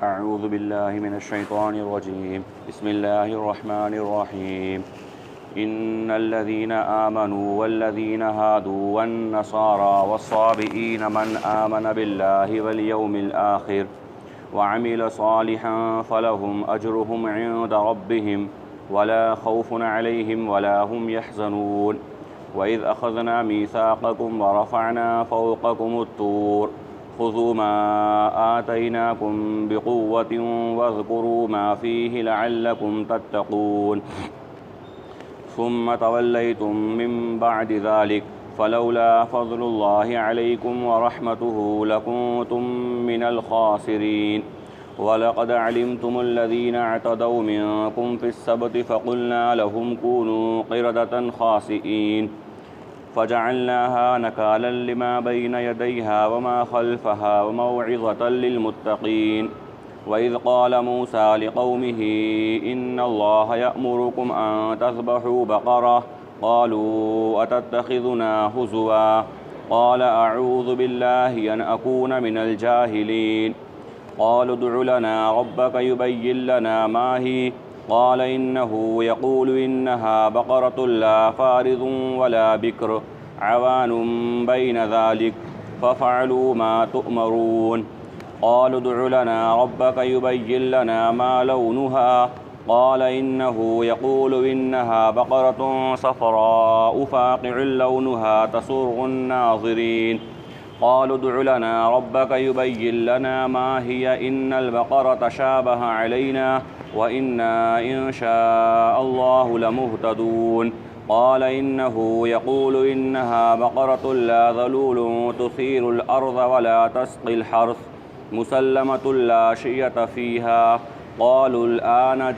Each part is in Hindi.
अऊज़ु बिल्लाहि मिनश्शैतानिर्रजीम बिस्मिल्लाहिर्रहमानिर्रहीम इन्नल्लज़ीना आमनू वल्लज़ीना हादू वन्नसारा वस्साबिईन मन आमन बिल्लाहि वल यौमिल आखिर वअमिल सालिहन फलहुम अजरुहुम इंदा रब्बिहिम वला खौफुन अलैहिम वला हुम यहज़नून वइज़ अख़ज़ना मीसाक़कुम वरफ़अना फ़ौक़कुमुत-तूर ख़ुज़ू मा आतैनाकुम बिक़ुव्वतिन वज़्कुरू मा फ़ीहि लअल्लकुम तत्तक़ून सुम्म तवल्लैतुम मिन बअदि ज़ालिक फ़लौला फ़ज़्लुल्लाहि अलैकुम वरहमतुहु लकुन्तुम मिनल ख़ासिरीन वलक़द अलिमतुमुल्लज़ीना अतदौ मिनकुम फ़िस्सब्ति फ़क़ुल्ना लहुम कूनू क़िरदतन ख़ासिईन फ़जअल्नाहा नकालन लिमा बैन यदैहा वमा ख़ल्फ़हा वमौइज़तन लिलमुत्तक़ीन वइज़ क़ाल मूसा लिक़ौमिही इन्नल्लाहा यअमुरुकुम अन तज़बहू बक़रह क़ालू अतत्तख़िज़ुना हुज़ुवा क़ाल अऊज़ु बिल्लाहि अन अकून मिनल जाहिलीन क़ालू उद्उ लना रब्बक युबय्यिन लना मा ही क़ाल इन्नहु यक़ूलु इन्नहा बक़रतुन ला फ़ारिज़ुन वला बिक्र अवानुम बैन ज़ालिक फ़फ़अलू मा तुअमरून क़ालू उद्उ लना रब्बक युबय्यिन लना मा लौनुहा क़ाल इन्नहु यक़ूलु इन्नहा बक़रतुन सफ़राउ फ़ाक़िउन लौनुहा तसुर्रुन नाज़िरीन क़ालू उद्उ लना रब्बक युबय्यिन लना मा हिय इन्नल बक़रत शाबह अलैना व इन्ना इंशाअल्लाहु लमुहतदून क़ाल इन्नहु यक़ूलु इन्नहा बक़रतुन ला ज़लूलुन तुसीरुल अर्ज़ वला तस्क़िल हर्थ मुसल्लमतुन ला शियत फ़ीहा क़ालुल आन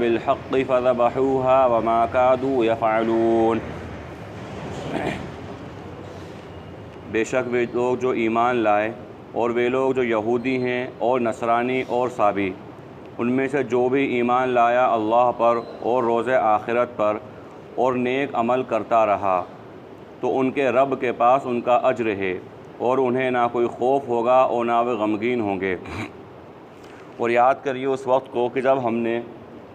बिलहक़्क़ि फ़ज़बहूहा वमा कादू यफ़अलून। बेशक वे लोग जो ईमान लाए और वे लोग जो यहूदी हैं और नसरानी और साबी, उनमें से जो भी ईमान लाया अल्लाह पर और रोज़े आखिरत पर और नेक अमल करता रहा तो उनके रब के पास उनका अज्र है और उन्हें ना कोई खौफ होगा और ना वे गमगीन होंगे। और याद करिए उस वक्त को कि जब हमने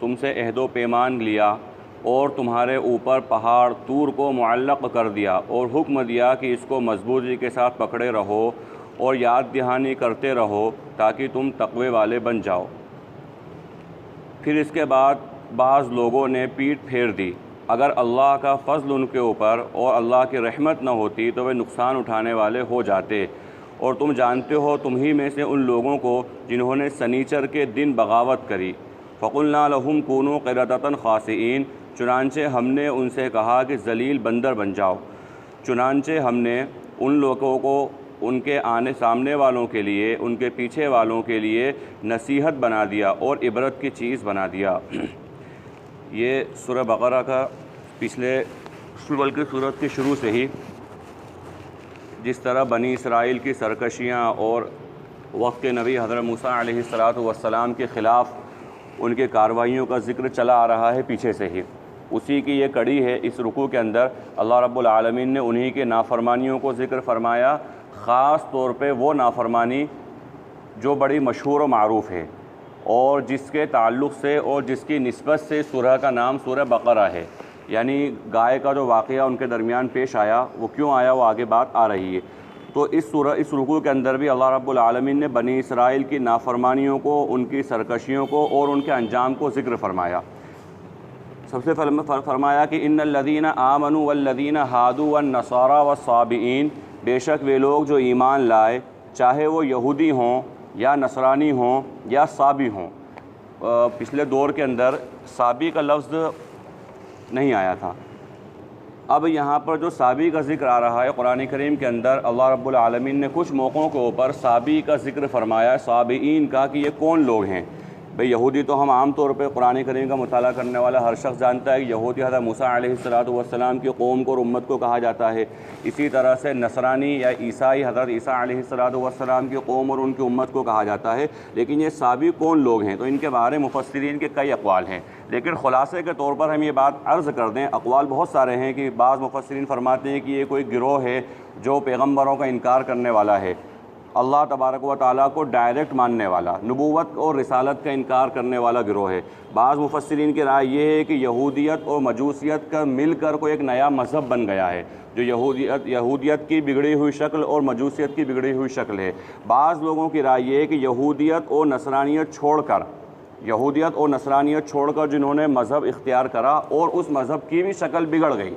तुमसे अहदो पैमान लिया और तुम्हारे ऊपर पहाड़ तूर को मुअल्लक़ कर दिया और हुक्म दिया कि इसको मजबूती के साथ पकड़े रहो और याद दहानी करते रहो ताकि तुम तक़वे वाले बन जाओ। फिर इसके बाद बाज़ लोगों ने पीठ फेर दी। अगर अल्लाह का फ़ज़ल उनके ऊपर और अल्लाह की रहमत न होती तो वे नुकसान उठाने वाले हो जाते। और तुम जानते हो तुम ही में से उन लोगों को जिन्होंने सनीचर के दिन बगावत करी। फ़क़ुल्ना लहुम कूनू क़िरदतन ख़ासिईन, चुनांचे हमने उनसे कहा कि ज़लील बंदर बन जाओ। चुनांचे हमने उन लोगों को उनके आने सामने वालों के लिए, उनके पीछे वालों के लिए नसीहत बना दिया और इबरत की चीज़ बना दिया। ये सूरह बक़रा का पिछले बल्कि सूरत के शुरू से ही जिस तरह बनी इसराइल की सरकशियाँ और वक्त के नबी हज़रत मूसा अलैहिस्सलातु वस्सलाम के ख़िलाफ़ उनके कार्रवाइयों का ज़िक्र चला आ रहा है पीछे से ही, उसी की ये कड़ी है। इस रुकू के अंदर अल्लाह रब्बुल आलमीन ने उन्हीं के नाफरमानियों को ज़िक्र फरमाया, ख़ास तौर पे वो नाफरमानी जो बड़ी मशहूर व मारूफ़ है और जिसके ताल्लुक़ से और जिसकी निस्बत से सूरह का नाम सूरह बक़रा है। यानी गाय का जो वाक़या उनके दरमियान पेश आया वो क्यों आया वो आगे बात आ रही है। तो इस रुकू के अंदर भी अल्लाह रब्बुल आलमीन ने बनी इसराइल की नाफरमानियों को, उनकी सरकशियों को और उनके अंजाम को ज़िक्र फरमाया। सबसे फरमाया कि इन्नल्लज़ीना आमनू वल्लज़ीना हादू वन्नसारा वस्साबिईन, बेशक वे लोग जो ईमान लाए चाहे वो यहूदी हों या नसरानी हों या साबी हों। पिछले दौर के अंदर साबी का लफ्ज़ नहीं आया था। अब यहाँ पर जो साबी का ज़िक्र आ रहा है कुरान करीम के अंदर, अल्लाह रब्बुल आलमीन ने कुछ मौक़ों के ऊपर साबी का ज़िक्र फरमाया, साबीईन का, कि ये कौन लोग हैं। भाई यहूदी तो हम आम तौर पे कुरान करीम का मुताला करने वाला हर शख्स जानता है कि यहूदी हज़रत मूसा अलैहिस्सलातु वस्सलाम की कौम को और उम्मत को कहा जाता है। इसी तरह से नसरानी या ईसाई हज़रत ईसा अलैहिस्सलातु वस्सलाम की कौम और उनकी उम्मत को कहा जाता है। लेकिन ये साबी कौन लोग हैं, तो इनके बारे में मुफस्सिरीन के कई अक़वाल हैं। लेकिन ख़ुलासे के तौर पर हम ये बात अर्ज़ कर दें, अक़वाल बहुत सारे हैं कि बाज़ मुफस्सिरीन फरमाते हैं कि ये कोई गिरोह है जो पैगम्बरों का इनकार करने वाला है। अल्लाह तबारक व तआला को डायरेक्ट मानने वाला, नबूवत और रिसालत का इनकार करने वाला गिरोह है। बाज़ मुफस्सिरीन की राय ये है कि यहूदियत और मजूसियत का मिलकर कोई एक नया मज़हब बन गया है, जो यहूदियत की बिगड़ी हुई शक्ल और मजूसियत की बिगड़ी हुई शक्ल है। बाज़ लोगों की राय ये है कि यहूदियत और नसरानियत छोड़कर जिन्होंने मज़हब इख्तियार करा और उस मज़हब की भी शक्ल बिगड़ गई,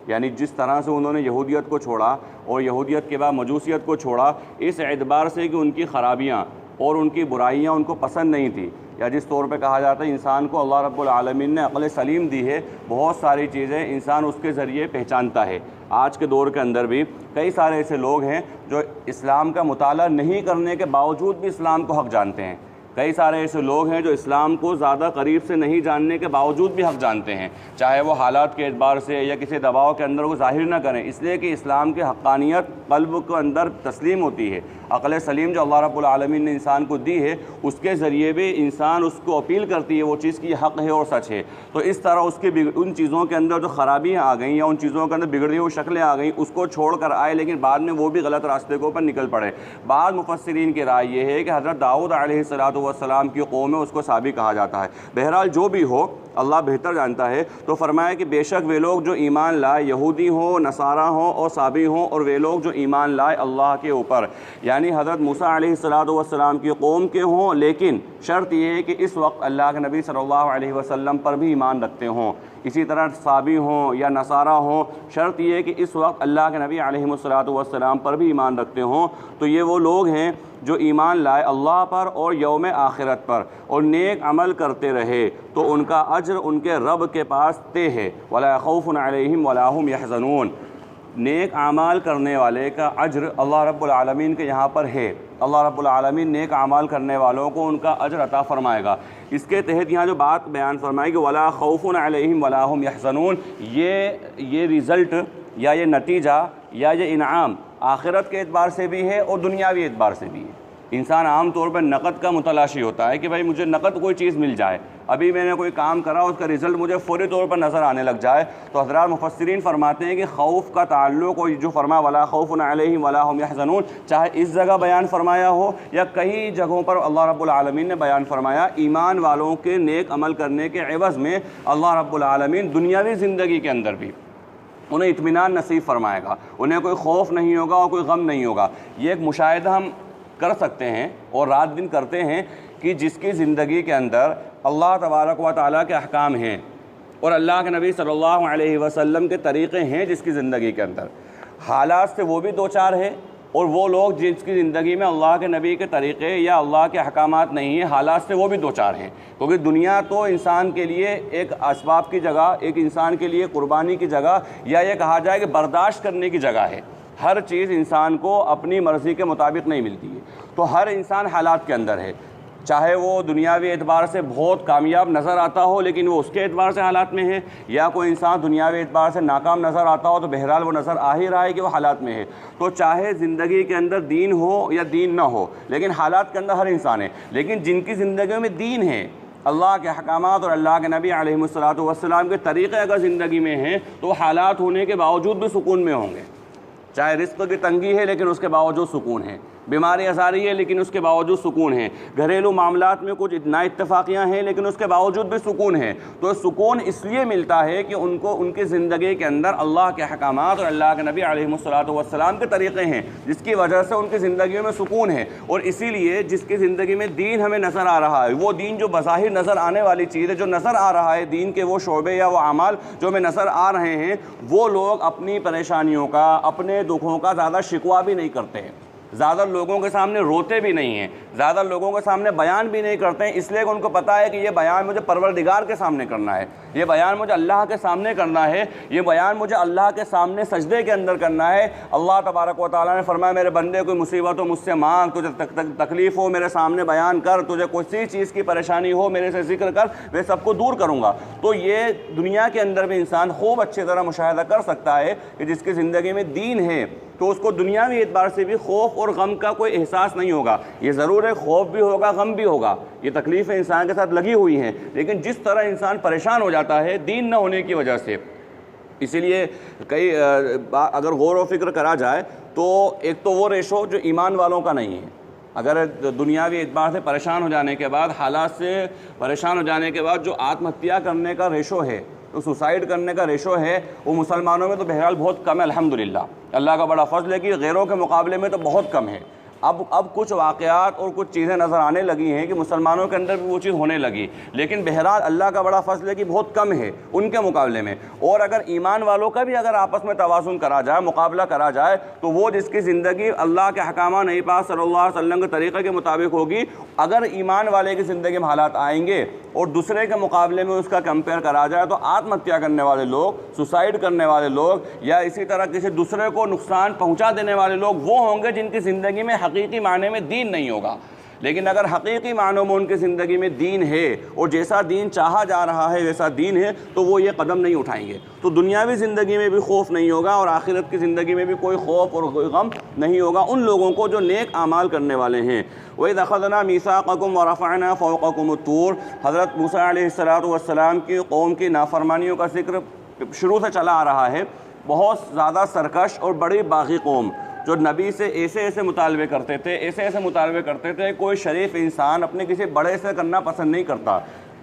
यानी जिस तरह से उन्होंने यहूदियत को छोड़ा और यहूदियत के बाद मजूसियत को छोड़ा, इस एतबार से कि उनकी ख़राबियाँ और उनकी बुराइयाँ उनको पसंद नहीं थी, या जिस तौर पे कहा जाता है इंसान को अल्लाह रब्बुल आलमीन ने अक़ल सलीम दी है, बहुत सारी चीज़ें इंसान उसके ज़रिए पहचानता है। आज के दौर के अंदर भी कई सारे ऐसे लोग हैं जो इस्लाम का मुताला नहीं करने के बावजूद भी इस्लाम को हक़ जानते हैं। कई सारे ऐसे लोग हैं जो इस्लाम को ज़्यादा करीब से नहीं जानने के बावजूद भी हक़ जानते हैं, चाहे वो हालात के एतबार से या किसी दबाव के अंदर वो ज़ाहिर ना करें, इसलिए कि इस्लाम की हक़ानियत क़ल्ब के अंदर तस्लीम होती है। अक़ल सलीम जो अल्लाह रब्बुल आलमीन ने इंसान को दी है, उसके ज़रिए भी इंसान उसको अपील करती है वो चीज़ की हक़ है और सच है। तो इस तरह उसकी उन चीज़ों के अंदर जो ख़राबियाँ आ गई या उन चीज़ों के अंदर बिगड़ी हुई शक्लें आ गई, उसको छोड़ कर आए, लेकिन बाद में वो भी गलत रास्ते के ऊपर निकल पड़े। बाद मुफस्सिरीन की राय ये है कि हज़रत दाऊद अलैहिस्सलातु वस्सलाम की कौम है, उसको साबी कहा जाता है। बहरहाल जो भी हो, अल्लाह बेहतर जानता है। तो फरमाया कि बेशक वे लोग जो ईमान लाए, यहूदी हों, नसारा हों और साबी हों, और वे लोग जो ईमान लाए अल्लाह के ऊपर, यानी हज़रत मूसा अलैहिस्सलातु वस्सलाम की कौम के हों, लेकिन शर्त यह है कि इस वक्त अल्लाह के नबी सल्लल्लाहु अलैहि वसल्लम पर भी ईमान रखते हों। इसी तरह साबी हों या नसारा हों, शर्त यह है कि इस वक्त अल्लाह के नबी अलैहिस्सलातु वस्सलाम पर भी ईमान रखते हों। तो ये वो लोग हैं जो ईमान लाए अल्लाह पर और यौम आखिरत पर और नेक अमल करते रहे, तो उनका अज्र उनके रब के पास तय है। वला खौफुन अलैहिम वला हुम यहज़नून। नेक आमाल करने वाले का अज्र अल्लाह रब्बुल आलमीन के यहाँ पर है। अल्लाह रब्बुल आलमीन नेक आमाल करने वालों को उनका अज्र अता फ़रमाएगा। इसके तहत यहाँ जो बात बयान फरमाई कि वला खौफुन अलैहिम वला हुम यहज़नून, ये रिज़ल्ट या ये नतीजा या ये इनाम आखिरत के एतबार से भी है और दुनियावी एतबार से भी है। इंसान आम तौर पर नक़द का मुतलाशी होता है कि भाई मुझे नक़द कोई चीज़ मिल जाए, अभी मैंने कोई काम करा उसका रिज़ल्ट मुझे फ़ौरी तौर पर नज़र आने लग जाए। तो हज़रात मुफस्सिरीन फरमाते हैं कि खौफ का ताल्लुक़ और जो फरमा वला खौफुन अलैहिम वला हुम यहज़नून, चाहे इस जगह बयान फरमाया हो या कई जगहों पर अल्लाह रब्बुल आलमीन ने बयान फरमाया, ईमान वालों के नेक अमल करने के एवज़ में अल्लाह रब्बुल आलमीन दुनियावी ज़िंदगी के अंदर भी उन्हें इत्मीनान नसीब फरमाएगा, उन्हें कोई खौफ नहीं होगा और कोई गम नहीं होगा। ये एक मुशाहिदा हम कर सकते हैं और रात दिन करते हैं कि जिसकी ज़िंदगी के अंदर अल्लाह तबारक व तआला के अहकाम हैं और अल्लाह के नबी सल्लल्लाहु अलैहि वसल्लम के तरीक़े हैं, जिसकी ज़िंदगी के अंदर हालात से वो भी दो चार है, और वो लोग जिसकी ज़िंदगी में अल्लाह के नबी के तरीक़े या अल्लाह के अहकामात नहीं है, हालात से वो भी दो चार हैं। क्योंकि दुनिया तो इंसान के लिए एक असबाब की जगह, एक इंसान के लिए कुर्बानी की जगह, या ये कहा जाए कि बर्दाश्त करने की जगह है। हर चीज़ इंसान को अपनी मर्ज़ी के मुताबिक नहीं मिलती है, तो हर इंसान हालात के अंदर है, चाहे वो दुनियावी एतबार से बहुत कामयाब नज़र आता हो लेकिन वो उसके एतबार से हालात में है, या कोई इंसान दुनियावी एतबार से नाकाम नज़र आता हो तो बहरहाल वो नज़र आ ही रहा है कि वो हालात में है। तो चाहे ज़िंदगी के अंदर दीन हो या दीन ना हो, लेकिन हालात के अंदर हर इंसान है। लेकिन जिनकी ज़िंदगी में दीन है, अल्लाह के अहकामात और अल्लाह के नबी अलैहिस्सलातु वस्सलाम के तरीक़े अगर ज़िंदगी में हैं, तो हालात होने के बावजूद भी सुकून में होंगे। चाहे रिस्क की तंगी है लेकिन उसके बावजूद सुकून है, बीमारी आसारी है लेकिन उसके बावजूद सुकून है, घरेलू मामलात में कुछ ना इत्तफाक़ियाँ हैं लेकिन उसके बावजूद भी सुकून है। तो सुकून इसलिए मिलता है कि उनको उनकी ज़िंदगी के अंदर अल्लाह के अहकामात और अल्लाह के नबी अलैहिस्सलातु वस्सलाम के तरीक़े हैं, जिसकी वजह से उनकी ज़िंदगी में सुकून है। और इसीलिए जिसकी ज़िंदगी में दीन हमें नज़र आ रहा है, वो दीन जो बज़ाहिर नज़र आने वाली चीज़ है, जो नज़र आ रहा है दीन के वो शोबे या वो अमाल जो हमें नज़र आ रहे हैं, वो लोग अपनी परेशानियों का, अपने दुखों का ज़्यादा शिकवा भी नहीं करते हैं, ज़्यादा लोगों के सामने रोते भी नहीं हैं, ज़्यादा लोगों के सामने बयान भी नहीं करते हैं, इसलिए कि उनको पता है कि ये बयान मुझे परवरदिगार के सामने करना है, ये बयान मुझे अल्लाह के सामने करना है, ये बयान मुझे अल्लाह के सामने सजदे के अंदर करना है। अल्लाह तबारक व तआला ने फरमाया, मेरे बंदे कोई मुसीबत हो मुझसे मांग, तुझे तकलीफ़ हो मेरे सामने बयान कर, तुझे किसी चीज़ की परेशानी हो मेरे से जिक्र कर, मैं सबको दूर करूँगा। तो ये दुनिया के अंदर भी इंसान खूब अच्छी तरह मुशाहिदा कर सकता है कि जिसकी ज़िंदगी में दीन है तो उसको दुनियावी एतबार से भी खौफ और गम का कोई एहसास नहीं होगा। ये ज़रूर है, खौफ भी होगा, गम भी होगा, ये तकलीफ़ें इंसान के साथ लगी हुई हैं, लेकिन जिस तरह इंसान परेशान हो जाता है दीन न होने की वजह से, इसीलिए कई अगर गौर व फिक्र करा जाए तो एक तो वो रेशो जो ईमान वालों का नहीं है, अगर दुनियावी एतबार से परेशान हो जाने के बाद, हालात से परेशान हो जाने के बाद जो आत्महत्या करने का रेशो है, तो सुसाइड करने का रेशो है, वो मुसलमानों में तो बहरहाल बहुत कम है अल्हम्दुलिल्लाह। अल्लाह का बड़ा फज़ल है कि गैरों के मुकाबले में तो बहुत कम है। अब कुछ वाक़यात और कुछ चीज़ें नज़र आने लगी हैं कि मुसलमानों के अंदर भी वो चीज़ होने लगी, लेकिन बहरहाल अल्लाह का बड़ा फज़ल है कि बहुत कम है उनके मुकाबले में। और अगर ईमान वालों का भी अगर आपस में तवाज़ुन करा जाए, मुकाबला करा जाए, तो वो जिसकी ज़िंदगी अल्लाह के हकामा नबी पाक सल्लल्लाहु अलैहि वसल्लम के तरीक़े के मुताबिक होगी, अगर ईमान वाले की ज़िंदगी में हालात आएंगे और दूसरे के मुकाबले में उसका कंपेयर करा जाए, तो आत्महत्या करने वाले लोग, सुसाइड करने वाले लोग, या इसी तरह किसी दूसरे को नुकसान पहुँचा देने वाले लोग वो होंगे जिनकी ज़िंदगी में हकीकी माने में दीन नहीं होगा। लेकिन अगर हकीकी मानों में उनकी ज़िंदगी में दीन है और जैसा दीन चाहा जा रहा है वैसा दीन है, तो वो ये कदम नहीं उठाएंगे। तो दुनियावी ज़िंदगी में भी खौफ नहीं होगा और आखिरत की ज़िंदगी में भी कोई खौफ और कोई गम नहीं होगा उन लोगों को जो नेक आमाल करने वाले हैं। वइज़ अख़ज़ना मीसाक़कुम व रफ़अना फ़ौक़कुम अत-तूर, हज़रत मूसा अलैहिस्सलातु वस्सलाम की कौम की नाफरमानियों का ज़िक्र शुरू से चला आ रहा है। बहुत ज़्यादा सरकश और बड़ी बाग़ी कौम जो नबी से ऐसे मुतालबे करते थे, ऐसे मुतालबे करते थे। कोई शरीफ इंसान अपने किसी बड़े से करना पसंद नहीं करता,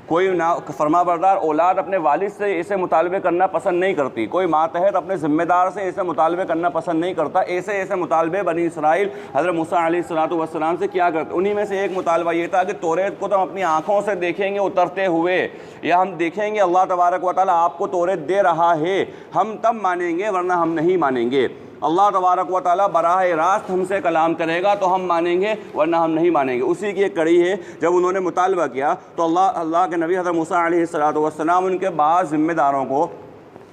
कोई ना फरमाबरदार औलाद अपने वालिद से ऐसे मुतालबे करना पसंद नहीं करती, कोई मातहत अपने ज़िम्मेदार से ऐसे मुतालबे करना पसंद नहीं करता। ऐसे मुतालबे बनी इसराइल हज़रत मूसा अलैहिस्सलातु वस्सलाम से क्या करते। उन्हीं में से एक मुतालबा ये था कि तौरेत को तो हम अपनी आँखों से देखेंगे उतरते हुए, या हम देखेंगे अल्लाह तबारक व तआला आपको तौरेत दे रहा है, हम तब मानेंगे वरना हम नहीं मानेंगे। अल्लाह तबारक व तआला बराह रास्त हमसे कलाम करेगा तो हम मानेंगे वरना हम नहीं मानेंगे। उसी की एक कड़ी है, जब उन्होंने मुतालबा किया तो अल्लाह के नबी हज़रत मूसा अलैहिस्सलातु वस्सलाम उनके बाद ज़िम्मेदारों को,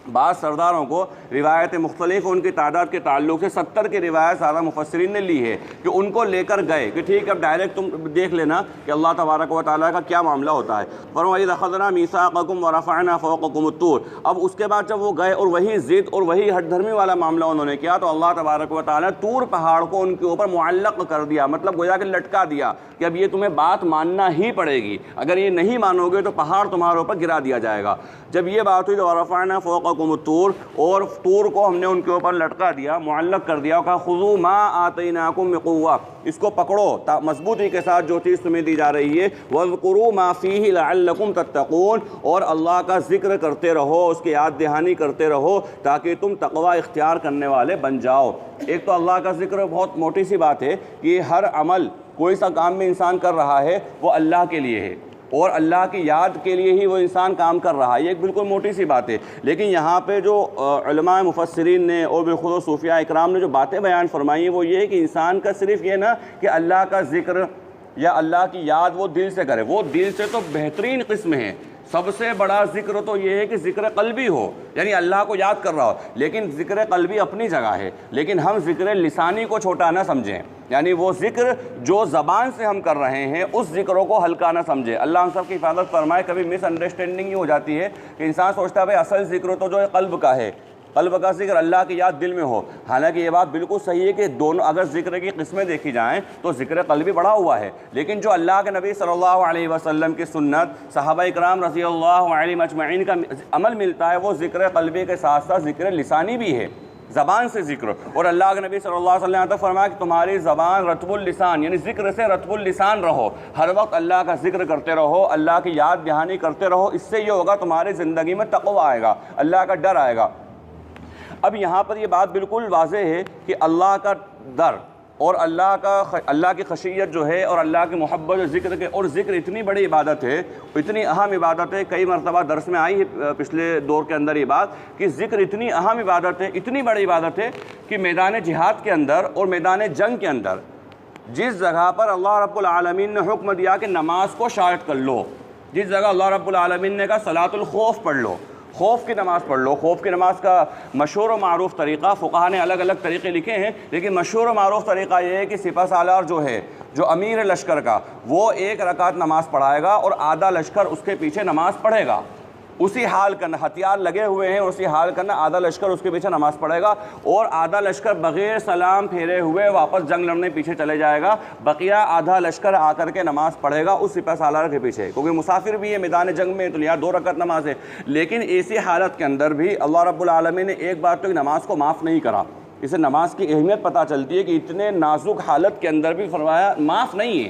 बाद सरदारों को रिवायत मुख्तलिफ उनकी तादाद के ताल्लुक़ से 70 की रिवायत ज़्यादा मुफस्सिरीन ने ली है कि उनको लेकर गए कि ठीक है अब डायरेक्ट तुम देख लेना कि अल्लाह तबारक व तआला का क्या मामला होता है। वइज़ अख़ज़ना मीसाक़कुम व रफ़अना फ़ौक़कुम अत-तूर, अब उसके बाद जब वो गए और वही ज़िद और वही हठधर्मी वाला मामला उन्होंने किया, तो अल्लाह तबारक व तआला तूर पहाड़ को उनके ऊपर मुअल्लक़ कर दिया, मतलब गोया कि लटका दिया कि अब ये तुम्हें बात मानना ही पड़ेगी, अगर ये नहीं मानोगे तो पहाड़ तुम्हारे ऊपर गिरा दिया जाएगा। जब ये बात हुई तो रफ़अना फ़ौक़कुम अत-तूर, और तूर को हमने उनके ऊपर लटका दिया, मुअल्लक़ कर दिया, कहा खुज़ू मा आतैनाकुम बिक़ुव्वा, इसको पकड़ो मजबूती के साथ जो चीज़ तुम्हें दी जा रही है, वज़कुरू मा फ़ीही लअल्लकुम तत्तक़ून, और अल्लाह का ज़िक्र करते रहो, उसकी याद दहानी करते रहो ताकि तुम तक़वा इख्तियार करने वाले बन जाओ। एक तो अल्लाह का ज़िक्र बहुत मोटी सी बात है कि हर अमल कोई सा काम में इंसान कर रहा है वो अल्लाह के लिए है और अल्लाह की याद के लिए ही वो इंसान काम कर रहा है, ये एक बिल्कुल मोटी सी बात है। लेकिन यहाँ पे जो उलमा मुफस्सिरीन ने और बिलखुसूस सूफिया इकराम ने जो बातें बयान फरमाई हैं वो ये है कि इंसान का सिर्फ ये ना कि अल्लाह का ज़िक्र या अल्लाह की याद वो दिल से करे, वो दिल से तो बेहतरीन किस्म है। सबसे बड़ा ज़िक्र तो ये है कि ज़िक्र क़ल्बी हो, यानी अल्लाह को याद कर रहा हो, लेकिन ज़िक्र क़ल्बी अपनी जगह है। लेकिन हम ज़िक्र लिसानी को छोटा ना समझें, यानी वो ज़िक्र जो ज़बान से हम कर रहे हैं उस ज़िक्रों को हल्का ना समझें। अल्लाह हम सब की हिफाजत फरमाए। कभी मिसअंडरस्टैंडिंग ये हो जाती है कि इंसान सोचता है भाई असल ज़िक्र तो जो है क़ल्ब का है, क़ल्ब का ज़िक्र अल्लाह की याद दिल में हो। हालांकि ये बात बिल्कुल सही है कि दोनों अगर ज़िक्र की किस्में देखी जाएँ तो ज़िक्र क़ल्बी बढ़ा हुआ है, लेकिन जो अल्लाह के नबी सल्लल्लाहु अलैहि वसल्लम की सुन्नत, सहाबा इकराम रज़ियल्लाहु अलैहिम अजमईन का अमल मिलता है, वो ज़िक्र क़ल्बी के साथ साथ ज़िक्र लिसानी भी है, ज़बान से ज़िक्र। और अल्लाह के नबी सल्लल्लाहु अलैहि वसल्लम तक फरमाया कि तुम्हारी ज़बान रतबुल लिसान, यानी ज़िक्र से रतबुल लिसान रहो, हर वक्त अल्लाह का ज़िक्र करते रहो, अल्लाह की याद दहानी करते रहो। इससे ये होगा तुम्हारी ज़िंदगी में तक़वा आएगा, अल्लाह का डर आएगा। अब यहाँ पर ये बात बिल्कुल वाज़ेह है कि अल्लाह का डर और अल्लाह की खशियत जो है और अल्लाह की मोहब्बत और ज़िक्र के, और ज़िक्र इतनी बड़ी इबादत है, इतनी अहम इबादत है। कई मरतबा दर्स में आई है पिछले दौर के अंदर ये बात कि ज़िक्र इतनी अहम इबादत है, इतनी बड़ी इबादत है कि मैदान जिहाद के अंदर और मैदान जंग के अंदर जिस जगह पर अल्लाह रब्बुल आलमीन ने हुक्म दिया कि नमाज को शार्ट कर लो, जिस जगह अल्लाह रब्बुल आलमीन ने कहा सलातुल खौफ पढ़ लो, खौफ की नमाज़ पढ़ लो। खौफ की नमाज का मशहूर व मारूफ़ तरीक़ा, फ़ुक़हा ने अलग अलग तरीक़े लिखे हैं, लेकिन मशहूर व मारूफ़ तरीक़ा ये है कि सिपह सालार जो है, जो अमीर लश्कर का, वो 1 रकात नमाज़ पढ़ाएगा और आधा लश्कर उसके पीछे नमाज़ पढ़ेगा। उसी हाल करना, हथियार लगे हुए हैं, उसी हाल करना, आधा लश्कर उसके पीछे नमाज़ पढ़ेगा और आधा लश्कर बग़ैर सलाम फेरे हुए वापस जंग लड़ने पीछे चले जाएगा। बकिया आधा लश्कर आकर के नमाज़ पढ़ेगा उस सिपह सालार के पीछे, क्योंकि मुसाफिर भी है मैदान जंग में, तो लिया 2 रकात नमाज है। लेकिन ऐसी हालत के अंदर भी अल्लाह रब्बुल आलमीन ने एक बार तो नमाज को माफ़ नहीं करा, इससे नमाज की अहमियत पता चलती है कि इतने नाजुक हालत के अंदर भी फरमाया माफ़ नहीं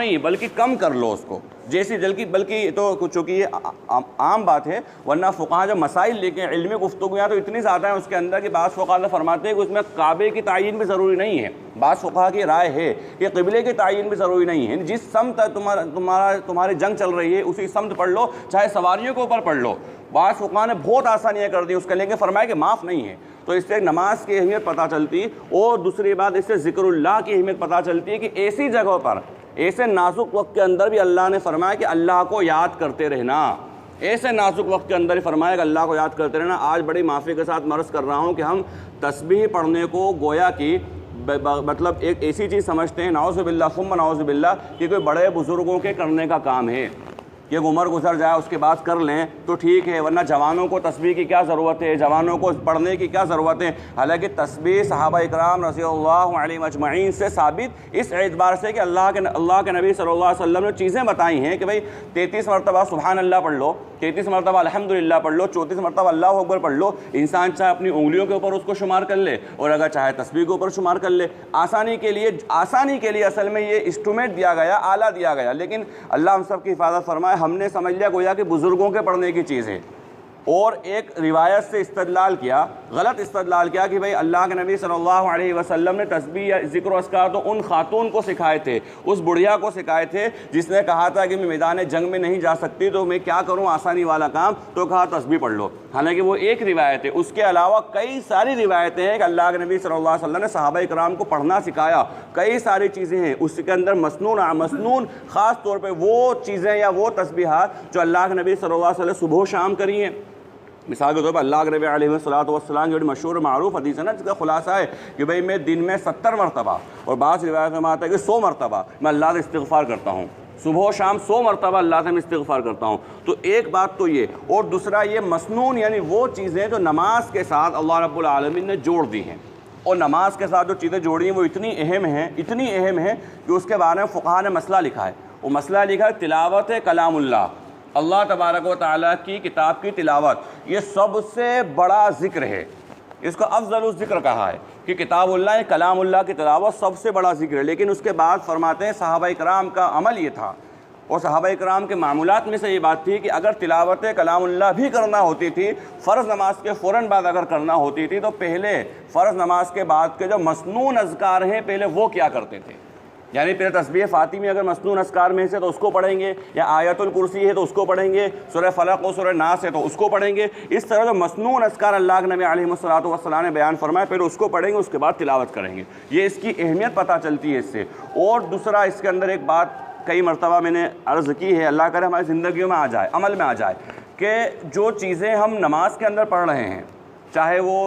है बल्कि कम कर लो उसको जैसी बल्कि तो चूँकि ये आम बात है, वरना फ़ुक़हा जब मसाइल लेके इल्मी गुफ्तगूयाँ तो इतनी ज़्यादा हैं उसके अंदर कि बाज़ फ़ुक़हा फरमाते हैं कि उसमें काबे की तायीन भी ज़रूरी नहीं है। बाज़ फ़ुक़हा की राय है कि क़िबले की तायीन भी ज़रूरी नहीं है, जिस समत तुम्हारी जंग चल रही है उसी समत पढ़ लो, चाहे सवारियों के ऊपर पढ़ लो। बाज़ फ़ुक़हा ने बहुत आसानियाँ कर दी उसके, लेकिन फरमाया कि माफ़ नहीं है। तो इससे नमाज की अहमियत पता चलती, और दूसरी बात इससे ज़िक्रुल्लाह की अहमियत पता चलती है कि ऐसी जगहों पर, ऐसे नाजुक वक्त के अंदर भी अल्लाह ने फरमाया कि अल्लाह को याद करते रहना। ऐसे नाजुक वक्त के अंदर ही फरमाया कि अल्लाह को याद करते रहना। आज बड़ी माफ़ी के साथ मर्ज़ कर रहा हूँ कि हम तस्बीह पढ़ने को गोया कि मतलब एक ऐसी चीज़ समझते हैं, नाउज़ुबिल्लाह सुम्मा नाउज़ुबिल्लाह, कि कोई बड़े बुज़ुर्गों के करने का काम है कि उम्र गुजर जाए उसके बाद कर लें तो ठीक है, वरना जवानों को तस्बीह की क्या ज़रूरत है, जवानों को पढ़ने की क्या ज़रूरत है। हालांकि तस्बीह सहाबा इकराम रज़ियल्लाहु अलैहिम अजमईन से साबित इस एतबार से कि अल्लाह के नबी सल्लल्लाहु अलैहि वसल्लम ने चीज़ें बताई हैं कि भाई 33 मरतबा सुबहान अल्लाह पढ़ लो, 33 मरतबा अल्हम्दुलिल्लाह पढ़ लो, 34 मरतबा अल्लाहु अकबर पढ़ लो। इंसान चाहे अपनी उंगलियों के ऊपर उसको शुमार कर ले और अगर चाहे तस्बीह के ऊपर शुमार कर ले। आसानी के लिए असल में ये इंस्ट्रूमेंट दिया गया, आला दिया गया, लेकिन अल्लाह हम सब की हिफाजत फरमाए। हमने समझ लिया गोया कि बुज़ुर्गों के पढ़ने की चीज़ है, और एक रिवायत से इस्तदलाल किया, गलत इस्तदलाल किया कि भाई अल्लाह के नबी सल्लल्लाहु अलैहि वसल्लम ने तस्बीह या ज़िक्र व अस्कार तो उन खातून को सिखाए थे, उस बुढ़िया को सिखाए थे जिसने कहा था कि मैं मैदान जंग में नहीं जा सकती तो मैं क्या करूं आसानी वाला काम, तो कहा तस्बीह पढ़ लो। हालांकि वो एक रिवायत है, उसके अलावा कई सारी रिवायतें हैं कि अल्लाह के नबी सल्लल्लाहु अलैहि वसल्लम ने सहाबा इकराम को पढ़ना सिखाया। कई सारी चीज़ें हैं उसके अंदर, मसनून ख़ास तौर पर वो चीज़ें या वो तस्बीहात जो अल्लाह के नबी सल्लल्लाहु अलैहि वसल्लम सुबह शाम करी हैं। मिसाल के तौर पर अल्लाह के नबी अलैहिस्सलातु वस्सलाम की बड़ी मशहूर मारूफ हदीस है ना, जिसका खुलासा है कि भाई मैं दिन में 70 मरतबा, और बाज़ रिवायत में आता है कि 100 मरतबा मैं अल्लाह से इस्तिग़फ़ार करता हूँ, सुबह शाम 100 मरतबा अल्लाह से मैं इस्तिग़फ़ार करता हूँ। तो एक बात तो ये, और दूसरा ये मसनून यानी वो चीज़ें जो नमाज के साथ अल्लाह रब्बुल आलमीन ने जोड़ दी हैं, और नमाज के साथ जो चीज़ें जोड़ी हैं वो इतनी अहम हैं कि उसके बारे में फ़ुक़हा ने मसला लिखा है। वो मसला लिखा है तिलावत कलामुल्लाह, अल्लाह तबारक व तआला की किताब की तिलावत, ये सबसे बड़ा ज़िक्र है। इसको अफ़ज़ल ज़िक्र कहा है कि किताबुल्लाह कलामुल्लाह की तिलावत सबसे बड़ा ज़िक्र है। लेकिन उसके बाद फरमाते हैं सहाबा इकराम का अमल ये था, और सहाबा इकराम के मामूलात में से ये बात थी कि अगर तिलावत कलामुल्लाह भी करना होती थी, फ़र्ज़ नमाज के फ़ौरन बाद अगर करना होती थी, तो पहले फ़र्ज़ नमाज के बाद के जो मसनून अज़कार हैं पहले वो क्या करते थे। यानी पहले तस्बीह फ़ातिमी अगर मसनून अस्कार में से तो उसको पढ़ेंगे, या आयतुल कुर्सी है तो उसको पढ़ेंगे, सूरह फलक और सूरह नास है तो उसको पढ़ेंगे। इस तरह जो मसनून अस्कार अल्लाह के नबी अलैहिस्सलातु वस्सलाम ने बयान फरमाया, पहले उसको पढ़ेंगे उसके बाद तिलावत करेंगे। ये इसकी अहमियत पता चलती है इससे। और दूसरा इसके अंदर एक बात कई मरतबा मैंने अर्ज़ की है, अल्लाह करे हमारी ज़िंदगियों में आ जाए, अमल में आ जाए, कि जो चीज़ें हम नमाज के अंदर पढ़ रहे हैं, चाहे वो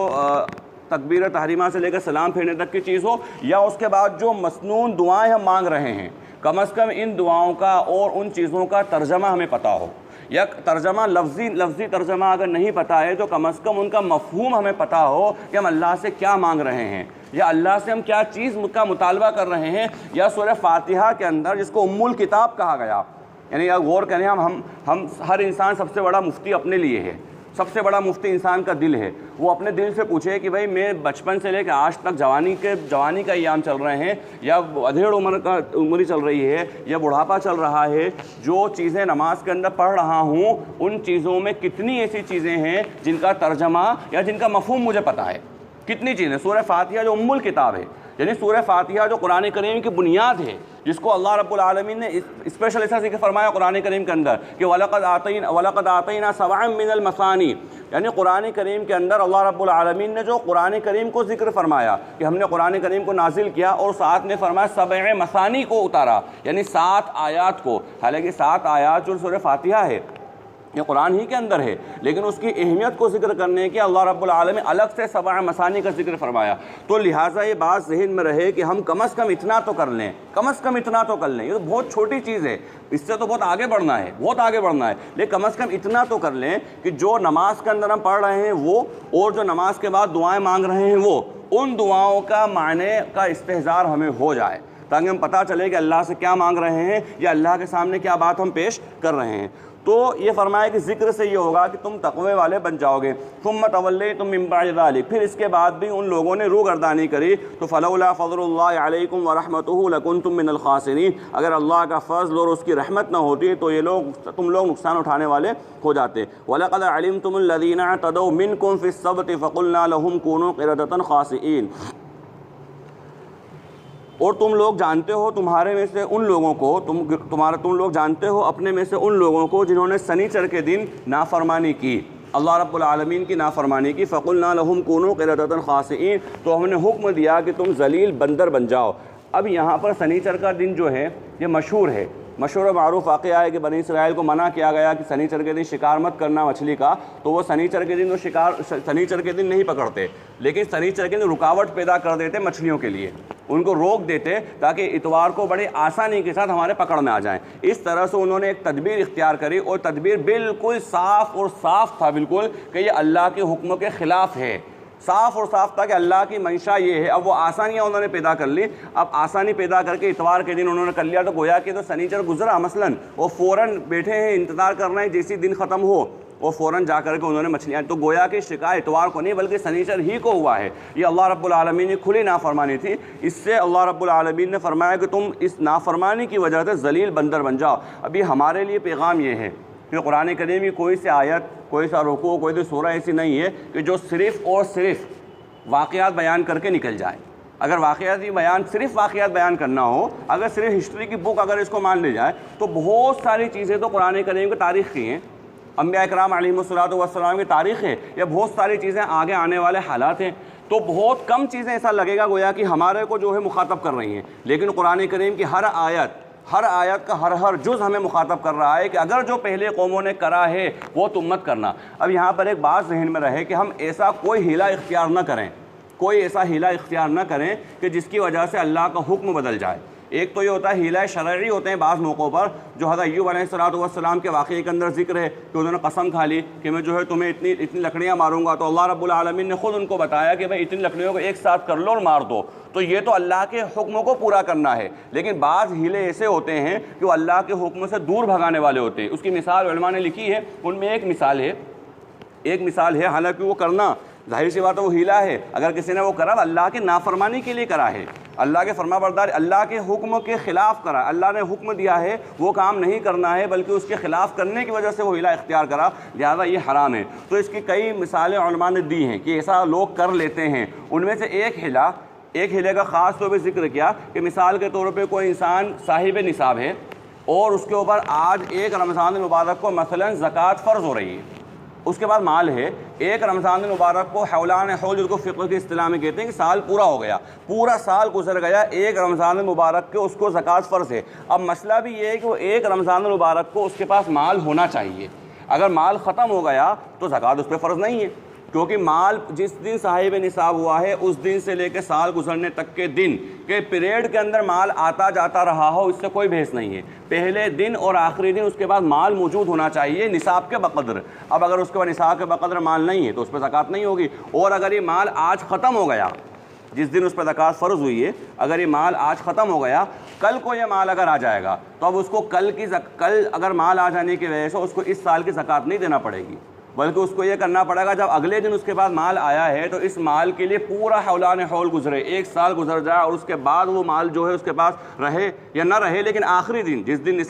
तकबीर तहरीमा से लेकर सलाम फेरने तक की चीज़ हो, या उसके बाद जो मसनून दुआएं हम मांग रहे हैं, कम अज़ कम इन दुआओं का और उन चीज़ों का तर्जमा हमें पता हो, या तर्जमा लफ्ज़ी तर्जमा अगर नहीं पता है तो कम अज़ कम उनका मफ़हूम हमें पता हो कि हम अल्लाह से क्या मांग रहे हैं, या अल्लाह से हम क्या चीज़ का मुतालबा कर रहे हैं। या सूरह फ़ातिहा के अंदर जिसको उम्मुल किताब कहा गया, यानी या गौर करें, हम हर इंसान सबसे बड़ा मुफ्ती अपने लिए है, सबसे बड़ा मुफ्ती इंसान का दिल है। वो अपने दिल से पूछे कि भाई मैं बचपन से लेकर आज तक जवानी का अयाम चल रहे हैं, या अधेड़ उम्र चल रही है, या बुढ़ापा चल रहा है, जो चीज़ें नमाज के अंदर पढ़ रहा हूँ उन चीज़ों में कितनी ऐसी चीज़ें हैं जिनका तर्जमा या जिनका मफ़हूम मुझे पता है, कितनी चीज़ें। सूरह फ़ातिहा जो उम्मुल किताब है, यानी सूरह फ़ातिहा जो कुरान करीम की बुनियाद है, जिसको अल्लाह रब्बुल आलमीन ने स्पेशल ऐसा जिक्र फरमाया कुरान करीम के अंदर कि वलक़द आतैना सबअम मिनल मसानी, यानी कुरान करीम के अंदर अल्लाह रब्बुल आलमीन ने जो कुरान करीम को जिक्र फरमाया कि हमने कुरान करीम को नाजिल किया, और साथ में फरमाया सबअ मसानी को उतारा, यानी 7 आयात को। हालांकि 7 आयात जो सूरह फ़ातिहा है ये कुरान ही के अंदर है, लेकिन उसकी अहमियत को जिक्र करने के अल्लाह रब्बुल आलमीन अलग से सबअ मसानी का जिक्र फरमाया। तो लिहाजा ये बात जहन में रहे कि हम कम अज़ कम इतना तो कर लें, कम अज़ कम इतना तो कर लें। ये तो बहुत छोटी चीज़ है, इससे तो बहुत आगे बढ़ना है, लेकिन कम अज़ कम इतना तो कर लें कि जो नमाज के अंदर हम पढ़ रहे हैं वो, और जो नमाज के बाद दुआएँ मांग रहे हैं वो, उन दुआओं का माने का इस्तेहज़ार हमें हो जाए, ताकि हम पता चले कि अल्लाह से क्या मांग रहे हैं या अल्लाह के सामने क्या बात हम पेश कर रहे हैं। तो ये फरमाया कि ज़िक्र से ये होगा कि तुम तक़वे वाले बन जाओगे। सुम्मा तवल्लैतुम मिन बअदि ज़ालिक, फिर इसके बाद भी उन लोगों ने रूगर्दानी करी तो फ़लौला फ़ज़लुल्लाहि अलैकुम व रहमतुहु लकुंतुम मिनल ख़ासिरीन, अगर अल्लाह का फ़ज़ल और उसकी रहमत ना होती तो ये लोग तुम लोग नुकसान उठाने वाले हो जाते। वलक़द अलिमतुमुल लज़ीना तदौ मिनकुम फ़िस्सब्ति फ़क़ुलना लहुम कूनू क़िरदतन ख़ासिईन, और तुम लोग जानते हो तुम्हारे में से उन लोगों को तुम लोग जानते हो अपने में से उन लोगों को जिन्होंने शनिचर के दिन नाफरमानी की, अल्लाह रब्बुल आलमीन की नाफरमानी की। फ़क़ुलना लहुम कूनू क़िरदतन ख़ासिईन, तो हमने हुक्म दिया कि तुम जलील बंदर बन जाओ। अब यहाँ पर शनिचर का दिन जो है ये मशहूर है, मशहूर मारूफ वाक़या है कि बनी इसराइल को मना किया गया कि शनिचर के दिन शिकार मत करना मछली का, तो वो शनिचर के दिन वो शिकार शनिचर के दिन नहीं पकड़ते, लेकिन शनिचर के दिन रुकावट पैदा कर देते मछलियों के लिए, उनको रोक देते ताकि इतवार को बड़ी आसानी के साथ हमारे पकड़ में आ जाएं। इस तरह से उन्होंने एक तदबीर इख्तियार करी, और तदबीर बिल्कुल साफ़ और साफ़ था बिल्कुल कि ये अल्लाह के हुक्म के ख़िलाफ़ है। साफ़ और साफ़ था कि अल्लाह की मंशा ये है। अब वो आसानियाँ उन्होंने पैदा कर ली, अब आसानी पैदा करके इतवार के दिन उन्होंने कर लिया, तो गोया कि तो शनिचर गुजरा मसलन, वो फ़ौरन बैठे हैं इंतज़ार कर रहे हैं जैसे दिन ख़त्म हो और फ़ौरन जा कर के उन्होंने मछलियाँ, तो गोया कि शिकायत इतवार को नहीं बल्कि शनिचर ही को हुआ है। ये अल्लाह रब्बुल आलमीन ने खुली नाफरमानी थी, इससे अल्लाह रब्बुल आलमीन ने फरमाया कि तुम इस नाफरमानी की वजह से ज़लील बंदर बन जाओ। अभी हमारे लिए पैगाम ये है कि कुरान करीम की कोई सी आयत, कोई सा रुकू, कोई सी सूरा ऐसी नहीं है कि जो सिर्फ़ और सिर्फ वाक़यात बयान करके निकल जाए। अगर वाक़याती बयान सिर्फ वाक़यात बयान करना हो, अगर सिर्फ हिस्ट्री की बुक अगर इसको मान ली जाए, तो बहुत सारी चीज़ें तो कुरान करीम की तारीख़ की हैं, अंबिया इकराम अलैहिमुस्सलातु वस्सलाम की तारीख़ है, या बहुत सारी चीज़ें आगे आने वाले हालात हैं। तो बहुत कम चीज़ें ऐसा लगेगा गोया कि हमारे को जो है मुखातब कर रही हैं, लेकिन कुरान करीम की हर आयत का हर जुज़ हमें मुखातब कर रहा है कि अगर जो पहले कौमों ने करा है वो तुम मत करना। अब यहाँ पर एक बात ज़हन में रहे कि हम ऐसा कोई हीला इख्तियार न करें, कोई ऐसा हीला इख्तियार न करें कि जिसकी वजह से अल्लाह का हुक्म बदल जाए। एक तो ये होता है हीला शरई होते हैं बाज़ मौक़ों पर, जो हज़रत अय्यूब अलैहिस्सलाम के वाक़े के अंदर ज़िक्र है कि उन्होंने कसम खा ली कि मैं जो है तुम्हें इतनी लकड़ियाँ मारूंगा, तो अल्लाह रब्बुल आलमीन ने ख़ुद उनको बताया कि भाई इतनी लकड़ियों को एक साथ कर लो और मार दो। तो ये तो अल्लाह के हुक्मों को पूरा करना है, लेकिन बाज़ हीले ऐसे होते हैं कि वो अल्लाह के हुक्म से दूर भगाने वाले होते हैं। उसकी मिसाल उलमा ने लिखी है, उनमें एक मिसाल है, हालांकि वो करना जाहिर सी बात है वो हीला है। अगर किसी ने वो करा अल्लाह की नाफरमानी के लिए करा है, अल्लाह के फरमाबरदार, अल्लाह के हुक्म के ख़िलाफ़ करा, अल्लाह ने हुक्म दिया है वो काम नहीं करना है बल्कि उसके ख़िलाफ़ करने की वजह से वो हीला इख्तियार करा, लिहाजा ये हराम है। तो इसकी कई मिसालें उलमा ने दी हैं कि ऐसा लोग कर लेते हैं। उनमें से एक हीले का ख़ास तौर पर जिक्र किया कि मिसाल के तौर पर कोई इंसान साहिब निसाब है और उसके ऊपर आज एक रमज़ान मुबारक को मसलन ज़कात फ़र्ज़ हो रही है, उसके बाद माल है, एक रमज़ान मुबारक को हौलान हौल, जिसको फ़िक़्ह की इस्तिलाह में कहते हैं कि साल पूरा हो गया, पूरा साल गुजर गया, एक रमज़ान मुबारक के उसको ज़कात फ़र्ज़ है। अब मसला भी ये है कि वो एक रमज़ान मुबारक को उसके पास माल होना चाहिए, अगर माल ख़त्म हो गया तो ज़कात उस पर फ़र्ज़ नहीं है, क्योंकि माल जिस दिन साहिब निसाब हुआ है उस दिन से लेकर साल गुजरने तक के दिन के पीरियड के अंदर माल आता जाता रहा हो, इससे कोई बहस नहीं है। पहले दिन और आखिरी दिन उसके बाद माल मौजूद होना चाहिए निसाब के बकदर। अब अगर उसके बाद निसाब के बकदर माल नहीं है तो उस पर ज़कात नहीं होगी। और अगर ये माल आज ख़त्म हो गया, जिस दिन उस पर ज़कात फ़र्ज़ हुई है, अगर ये माल आज ख़त्म हो गया, कल को ये माल अगर आ जाएगा तो अब उसको कल अगर माल आ जाने की वजह से उसको इस साल की ज़कात नहीं देना पड़ेगी, बल्कि उसको ये करना पड़ेगा जब अगले दिन उसके बाद माल आया है तो इस माल के लिए पूरा हौलान हौल गुजरे, एक साल गुजर जाए और उसके बाद वो माल जो है उसके पास रहे या ना रहे, लेकिन आखिरी दिन जिस दिन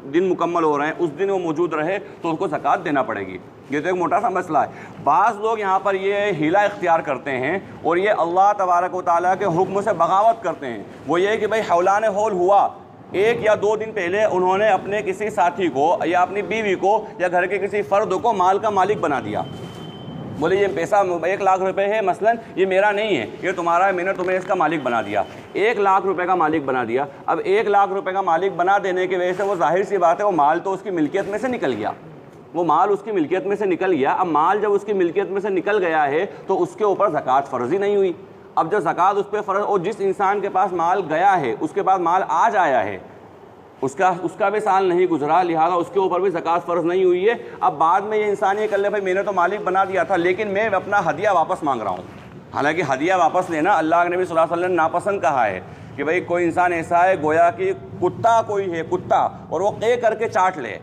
दिन मुकम्मल हो रहे हैं उस दिन वो मौजूद रहे तो उसको ज़कात देना पड़ेगी। ये तो एक मोटा सा मसला है। बाज़ लोग यहाँ पर ये हीला इख्तियार करते हैं और ये अल्लाह तबारक व तआला के हुक्म से बगावत करते हैं। वो ये कि भाई हौलान हौल हुआ, एक या दो दिन पहले उन्होंने अपने किसी साथी को या अपनी बीवी को या घर के किसी फ़र्द को माल का मालिक बना दिया। बोले ये पैसा 1 लाख रुपए है मसलन, ये मेरा नहीं है, ये तुम्हारा है, मैंने तुम्हें इसका मालिक बना दिया, 1 लाख रुपए का मालिक बना दिया। अब 1 लाख रुपए का मालिक बना देने की वजह से वो जाहिर सी बात है वो माल तो उसकी मिल्कियत में से निकल गया, वो माल उसकी मिल्कियत में से निकल गया। अब माल जब उसकी मिल्कियत में से निकल गया है तो उसके ऊपर ज़कात फ़र्ज़ ही नहीं हुई। अब जब ज़कात उस पर फ़र्ज़, और जिस इंसान के पास माल गया है उसके बाद माल आज आया है, उसका भी साल नहीं गुजरा, लिहाजा उसके ऊपर भी ज़कात फ़र्ज़ नहीं हुई है। अब बाद में ये इंसान ये कर ले भाई मैंने तो मालिक बना दिया था लेकिन मैं अपना हदिया वापस मांग रहा हूँ। हालांकि हदिया वापस लेना अल्लाह के नबी सल्लल्लाहु अलैहि वसल्लम ने नापसंद कहा है कि भाई कोई इंसान ऐसा है गोया कि कुत्ता कोई है कुत्ता और वो के करके चाट ले,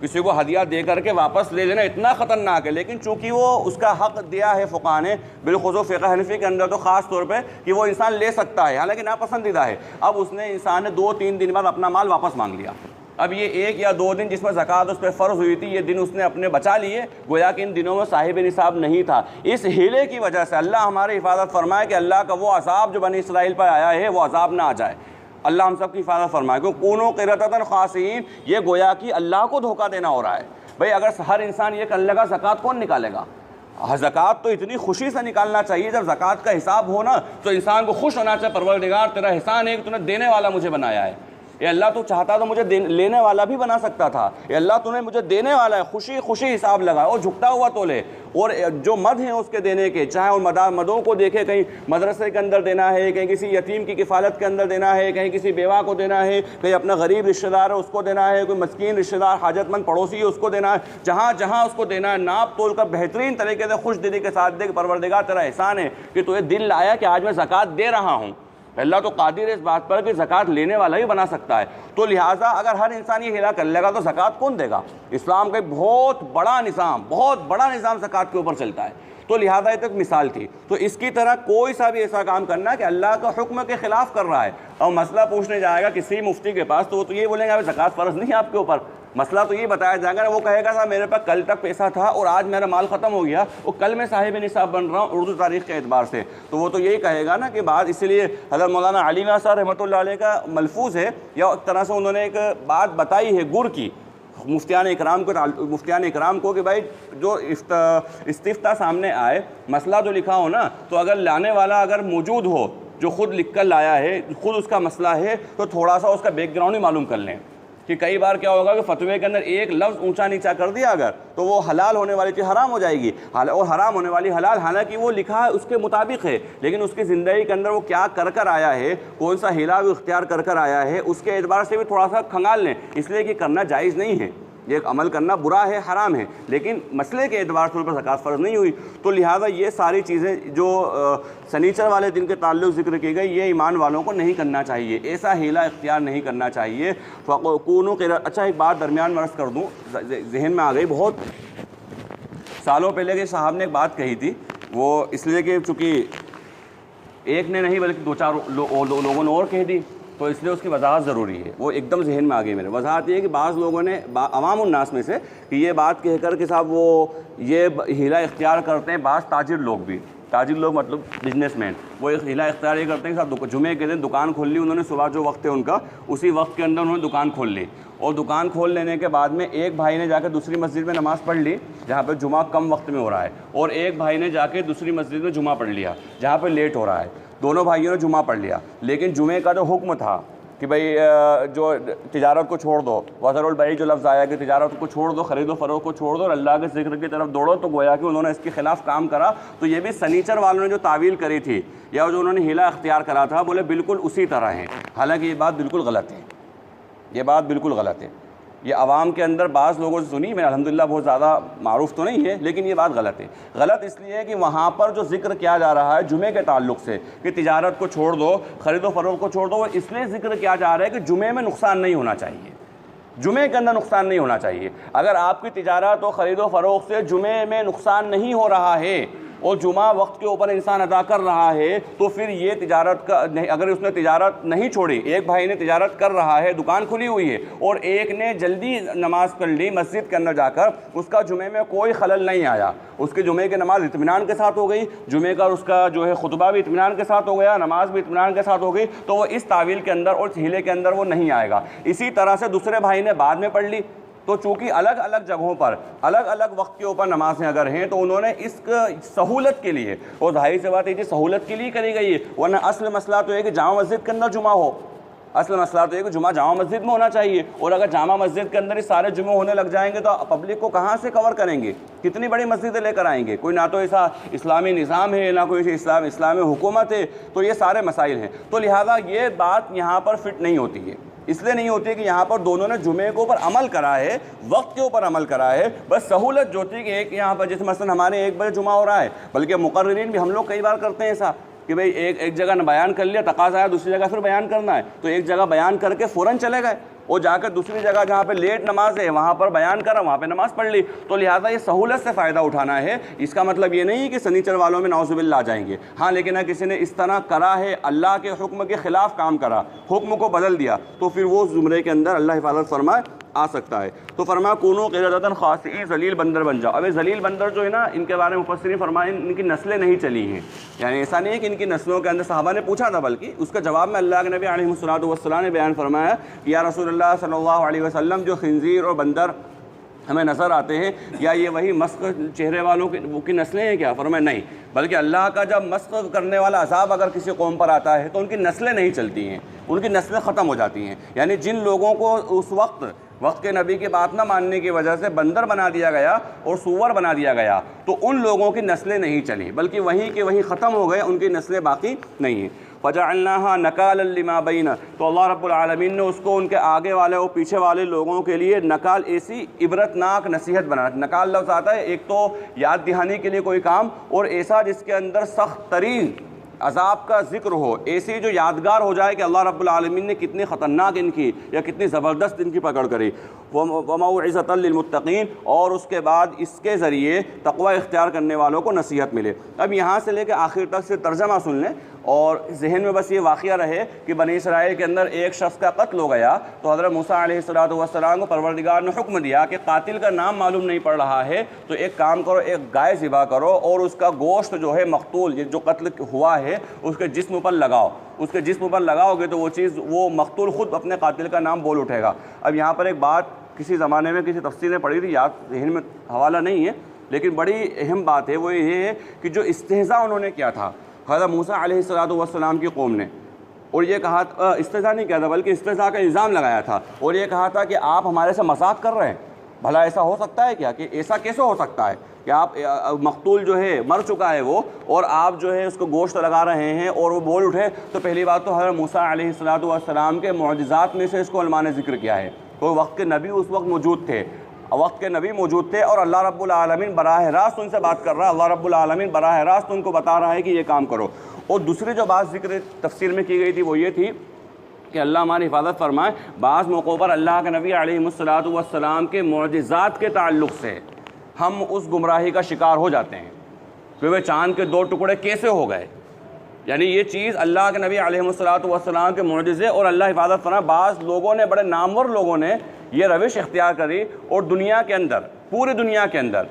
किसी को हदिया दे करके वापस ले लेना इतना ख़तरनाक है, लेकिन चूंकि वो उसका हक़ दिया है फ़ुक़हा ने बिलख़ुसूस फ़िक़्ह हनफ़ी के अंदर तो ख़ास तौर पे कि वो इंसान ले सकता है, हालांकि नापसंदीदा है। अब उसने इंसान ने 2-3 दिन बाद अपना माल वापस मांग लिया। अब ये 1 या 2 दिन जिसमें ज़कात उस पर फ़र्ज़ हुई थी, ये दिन उसने अपने बचा लिए, गोया कि इन दिनों में साहिब निसाब नहीं था। इस हीले की वजह से अल्लाह हमारी हिफाजत फरमाए कि अल्लाह का वो अज़ाब जो बनी इसराइल पर आया है वो अज़ाब ना आ जाए। अल्लाह हम सब की हिफाजत फरमाए। क्योंकि कूनू क़िरतन ख़ासिन, ये गोया कि अल्लाह को धोखा देना हो रहा है। भाई अगर हर इंसान ये कर लेगा, ज़कात कौन निकालेगा? ज़कात तो इतनी खुशी से निकालना चाहिए, जब ज़कात का हिसाब हो ना तो इंसान को खुश होना चाहिए, परवरदिगार तेरा एहसान है कि तूने देने वाला मुझे बनाया है। ये अल्लाह तो चाहता तो मुझे लेने वाला भी बना सकता था। ये अल्लाह तूने मुझे देने वाला है, खुशी खुशी हिसाब लगा और झुकता हुआ तोले। और जो मद हैं उसके देने के, चाहे उन मदों को देखे, कहीं मदरसे के अंदर देना है, कहीं किसी यतीम की किफ़ालत के अंदर देना है, कहीं किसी बेवा को देना है, कहीं अपना गरीब रिश्तेदार है उसको देना है, कोई मस्कीन रिश्तेदार हाजतमंद पड़ोसी है उसको देना है, जहाँ जहाँ उसको देना है नाप तोल कर बेहतरीन तरीके से खुश दिली के साथ दे कि परवरदिगार तेरा एहसान है कि तुझे दिल लाया कि आज मैं ज़कात दे रहा हूँ। अल्लाह तो कादिर है इस बात पर कि ज़कात लेने वाला ही बना सकता है। तो लिहाजा अगर हर इंसान ये हिला कर लेगा तो ज़कात कौन देगा? इस्लाम का बहुत बड़ा निज़ाम ज़कात के ऊपर चलता है। तो लिहाजा ये तक मिसाल थी। तो इसकी तरह कोई सा भी ऐसा काम करना कि अल्लाह का हुक्म के ख़िलाफ़ कर रहा है और मसला पूछने जाएगा किसी मुफ्ती के पास, तो वो तो ये बोलेंगे अभी ज़कात फ़र्ज़ नहीं है आपके ऊपर। मसला तो ये बताया जाएगा ना, वो कहेगा साहब मेरे पास कल तक पैसा था और आज मेरा माल ख़त्म हो गया, वो कल मैं साहिब निसाब बन रहा हूँ उर्दू तारीख़ के एतबार से, तो वो तो यही कहेगा ना कि बात। इसलिए हज़रत मौलाना अली मियां साहब रहमतुल्लाह अलैह का मलफूज़ है, या एक तरह से उन्होंने एक बात बताई है गुर की मुफ्तियान इकराम को कि भाई जो इस्तिफ्ता सामने आए, मसला जो लिखा हो ना, तो अगर लाने वाला अगर मौजूद हो जो ख़ुद लिख कर लाया है, ख़ुद उसका मसला है, तो थोड़ा सा उसका बैकग्राउंड ही मालूम कर लें कि कई बार क्या होगा कि फतवे के अंदर एक लफ्ज़ ऊंचा नीचा कर दिया अगर, तो वो हलाल होने वाली चीज़ हराम हो जाएगी, और हराम होने वाली हलाल। हालांकि वो लिखा है उसके मुताबिक है, लेकिन उसकी ज़िंदगी के अंदर वो क्या कर आया है, कौन सा हिला भी इख्तियार कर आया है, उसके एतबार से भी थोड़ा सा खंगाल लें। इसलिए कि करना जायज़ नहीं है, ये अमल करना बुरा है, हराम है, लेकिन मसले के एतबार से उन पर ज़कात फ़र्ज़ नहीं हुई। तो लिहाजा ये सारी चीज़ें जो सनीचर वाले दिन के ताल्लुक़ ज़िक्र की गई, ये ईमान वालों को नहीं करना चाहिए, ऐसा हीला इख्तियार नहीं करना चाहिए। अच्छा एक बात दरमियान में अर्ज़ कर दूँ, जहन में आ गई, बहुत सालों पहले के साहब ने एक बात कही थी, वो इसलिए कि चूँकि एक ने नहीं बल्कि 2-4 लोगों ने और कह दी, तो इसलिए उसकी वजाहत ज़रूरी है। वो एकदम जहन में आ गई मेरे। वजाहत ये है कि बाज़ लोगों ने अवाम उन्नास में से कि ये बात कहकर कि साहब वो ये हिला इख्तियार करते हैं, बाज़ ताजिर लोग भी, ताजिर लोग मतलब बिजनेसमैन, वो एक हिला इख्तियार ये करते हैं कि साहब जुमे के दिन दुकान खोल ली उन्होंने, सुबह जो वक्त है उनका उसी वक्त के अंदर उन्होंने दुकान खोल ली, और दुकान खोल लेने के बाद में एक भाई ने जाकर दूसरी मस्जिद में नमाज़ पढ़ ली जहाँ पर जुमा कम वक्त में हो रहा है, और एक भाई ने जाके दूसरी मस्जिद में जुमा पढ़ लिया जहाँ पर लेट हो रहा है। दोनों भाइयों ने जुमा पढ़ लिया, लेकिन जुमे का जो हुक्म था कि भाई जो तिजारत को छोड़ दो, वज़रुल बई जो लफ्ज़ आया कि तिजारत को छोड़ दो, ख़रीदो फ़रोख्त को छोड़ दो और अल्लाह के ज़िक्र की तरफ दौड़ो, तो गोया कि उन्होंने इसके ख़िलाफ़ काम करा। तो ये भी सनीचर वालों ने जो तावील करी थी या जो उन्होंने हिला अख्तियार करा था, बोले बिल्कुल उसी तरह है। हालांकि ये बात बिल्कुल गलत है, ये बात बिल्कुल गलत है। ये आवाम के अंदर बाज़ लोगों से सुनी, मैं अल्हम्दुलिल्लाह बहुत ज़्यादा मारूफ़ तो नहीं है, लेकिन ये बात गलत है। गलत इसलिए है कि वहाँ पर जो ज़िक्र किया जा रहा है जुमे के ताल्लुक़ से कि तिजारत को छोड़ दो, ख़रीदो फ़रोख्त को छोड़ दो, वो इसलिए ज़िक्र किया जा रहा है कि जुमे में नुकसान नहीं होना चाहिए, जुमे के अंदर नुकसान नहीं होना चाहिए। अगर आपकी तिजारत और ख़रीदो फ़रोख्त से जुमे में नुकसान नहीं हो रहा है और जुमा वक्त के ऊपर इंसान अदा कर रहा है, तो फिर ये तिजारत का नहीं, अगर उसने तिजारत नहीं छोड़ी, एक भाई ने तिजारत कर रहा है, दुकान खुली हुई है, और एक ने जल्दी नमाज़ पढ़ ली मस्जिद के अंदर जाकर, उसका जुमे में कोई खलल नहीं आया, उसके जुमे की नमाज़ इत्मीनान के साथ हो गई, जुमे का उसका जो है खुतबा भी इत्मीनान के साथ हो गया, नमाज भी इत्मीनान के साथ हो गई, तो वो इस तावील के अंदर और हीले के अंदर वो नहीं आएगा। इसी तरह से दूसरे भाई ने बाद में पढ़ ली, तो चूँकि अलग अलग जगहों पर अलग अलग वक्त के ऊपर नमाज़ें अगर हैं, तो उन्होंने इस सहूलत के लिए, और जाहिर सी बात है कि सहूलत के लिए करी गई है, वरना असल मसला तो है कि जामा मस्जिद के अंदर जुमा हो, असल मसला तो है कि जुमा जामा मस्जिद में होना चाहिए। और अगर जामा मस्जिद के अंदर ही सारे जुमे होने लग जाएंगे तो पब्लिक को कहाँ से कवर करेंगे, कितनी बड़ी मस्जिदें लेकर आएंगे, कोई ना तो ऐसा इस्लामी निज़ाम है ना कोई इस्लामी हुकूमत है, तो ये सारे मसाइल हैं। तो लिहाजा ये बात यहाँ पर फिट नहीं होती है, इसलिए नहीं होती है कि यहाँ पर दोनों ने जुमे के ऊपर अमल करा है, वक्त के ऊपर अमल करा है, बस सहूलत जो थी कि एक यहाँ पर जैसे मसलन हमारे 1 बजे जुमा हो रहा है, बल्कि मुकर्रिरीन भी हम लोग कई बार करते हैं ऐसा कि भाई एक जगह न बयान कर लिया, तकाज़ा आया, दूसरी जगह फिर बयान करना है, तो एक जगह बयान करके फ़ौरन चले गए, और जाकर दूसरी जगह जहाँ पे लेट नमाज है वहाँ पर बयान करा, वहाँ पे नमाज़ पढ़ ली। तो लिहाजा ये सहूलत से फ़ायदा उठाना है। इसका मतलब ये नहीं कि सनीचर वालों में नाउज़ुबिल्लाह आ जाएंगे। हाँ, लेकिन अगर किसी ने इस तरह करा है, अल्लाह के हुक्म के ख़िलाफ़ काम करा, हुक्म को बदल दिया, तो फिर वो ज़ुमरे के अंदर अल्लाह हिफाजत फरमाए आ सकता है। तो फरमाया कूनू क़िरदतन ख़ासिईन, ज़लील बंदर बन जाओ। अब ये ज़लील बंदर जो है ना, इनके बारे में मुफ़स्सिरीन फरमाए इनकी नस्लें नहीं चली हैं, यानी ऐसा नहीं है कि इनकी नस्लों के अंदर, सहाबा ने पूछा था, बल्कि उसका जवाब में अल्लाह के नबी अलैहिस्सलातु वस्सलाम ने बयान फरमाया कि या रसूलल्लाह सल्लल्लाहु अलैहि वसल्लम, जो खिंजीर और बंदर हमें नज़र आते हैं, या ये वही मस्क चेहरे वालों की नस्लें हैं क्या? फरमाया नहीं, बल्कि अल्लाह का जब मस्क करने वाला अज़ाब अगर किसी कौम पर आता है तो उनकी नस्लें नहीं चलती हैं, उनकी नस्लें ख़त्म हो जाती हैं। यानी जिन लोगों को उस वक्त के नबी की बात ना मानने की वजह से बंदर बना दिया गया और सूअर बना दिया गया, तो उन लोगों की नस्लें नहीं चली, बल्कि वहीं के वहीं ख़त्म हो गए, उनकी नस्लें बाकी नहीं हैं। फ़जअलनाहा नकालन लिमा बैना, तो अल्लाह रब्बुल आलमीन ने उसको उनके आगे वाले और पीछे वाले लोगों के लिए नकाल, ऐसी इबरतनाक नसीहत बना। नकाल लफ्ज़ आता है एक तो याद दहानी के लिए कोई काम, और ऐसा जिसके अंदर सख्त तरीन अज़ाब का ज़िक्र हो, ऐसी जो यादगार हो जाए कि अल्लाह रब्बुल आलमीन ने कितनी ख़तरनाक इनकी या कितनी ज़बरदस्त इनकी पकड़ करी। व मौइज़तन लिलमुत्तक़ीन, और उसके बाद इसके ज़रिए तक़वा इख्तियार करने वालों को नसीहत मिले। अब यहाँ से लेकर आखिर तक से तर्जमा सुन लें और जहन में बस ये वाक़या रहे कि बनी इसराइल के अंदर एक शख्स का कत्ल हो गया, तो हज़रत मूसा अलैहिस्सलातु वस्सलाम को परवरदिगार ने हुक्म दिया कि कातिल का नाम मालूम नहीं पड़ रहा है, तो एक काम करो, एक गाय ज़िबा करो और उसका गोश्त जो है मक़तूल, जो कत्ल हुआ है, उसके जिस्म पर लगाओ। उसके जिस्म पर लगाओगे तो वो चीज़, वो मक़तूल ख़ुद अपने कातिल का नाम बोल उठेगा। अब यहाँ पर एक बात किसी ज़माने में किसी तफ़सीर में पढ़ी थी, याद जहन में हवाला नहीं है, लेकिन बड़ी अहम बात है, वो ये है कि जो इस्तेहज़ा उन्होंने किया था हज़रत मूसा अलैहिस्सलातु वस्सलाम की कौम ने, और ये कहा, इस्तेहज़ा नहीं किया था बल्कि इस्तेहज़ा का इल्ज़ाम लगाया था, और ये कहा था कि आप हमारे से मज़ाक कर रहे हैं, भला ऐसा हो सकता है क्या? कि ऐसा कैसे हो सकता है कि आप मक़तूल जो है मर चुका है वो, और आप जो है उसको गोश्त लगा रहे हैं और वो बोल उठे। तो पहली बात तो हज़रत मूसा अलैहिस्सलातु वस्सलाम के मुअजिज़ात में से इसको उलमा ने ज़िक्र किया है, तो वक्त के नबी उस वक्त मौजूद थे, वक्त के नबी मौजूद थे, और अल्लाह रब्बुल आलमीन बराह रास्त उनसे बात कर रहा है, अल्लाह रब्बुल आलमीन बराह रास्त उनको बता रहा है कि ये काम करो। और दूसरी जो बात ज़िक्र तफसीर में की गई थी वो ये थी कि अल्लाह हमारी हिफाजत फरमाए, बाज़ मौक़ों पर अल्लाह के नबी अलैहिस्सलातु वस्सलाम के मुअजिज़ात के ताल्लुक़ से हम उस गुमराही का शिकार हो जाते हैं कि वे चाँद के 2 टुकड़े कैसे हो गए। यानी ये चीज़ अल्लाह के नबी अलैहिस्सलातु वस्सलाम के मुअजिज़े, और अल्लाह हिफाजत फरमाए बाज़ लोगों ने, बड़े नामवर लोगों ने ये रविश इख्तियार करी और दुनिया के अंदर, पूरी दुनिया के अंदर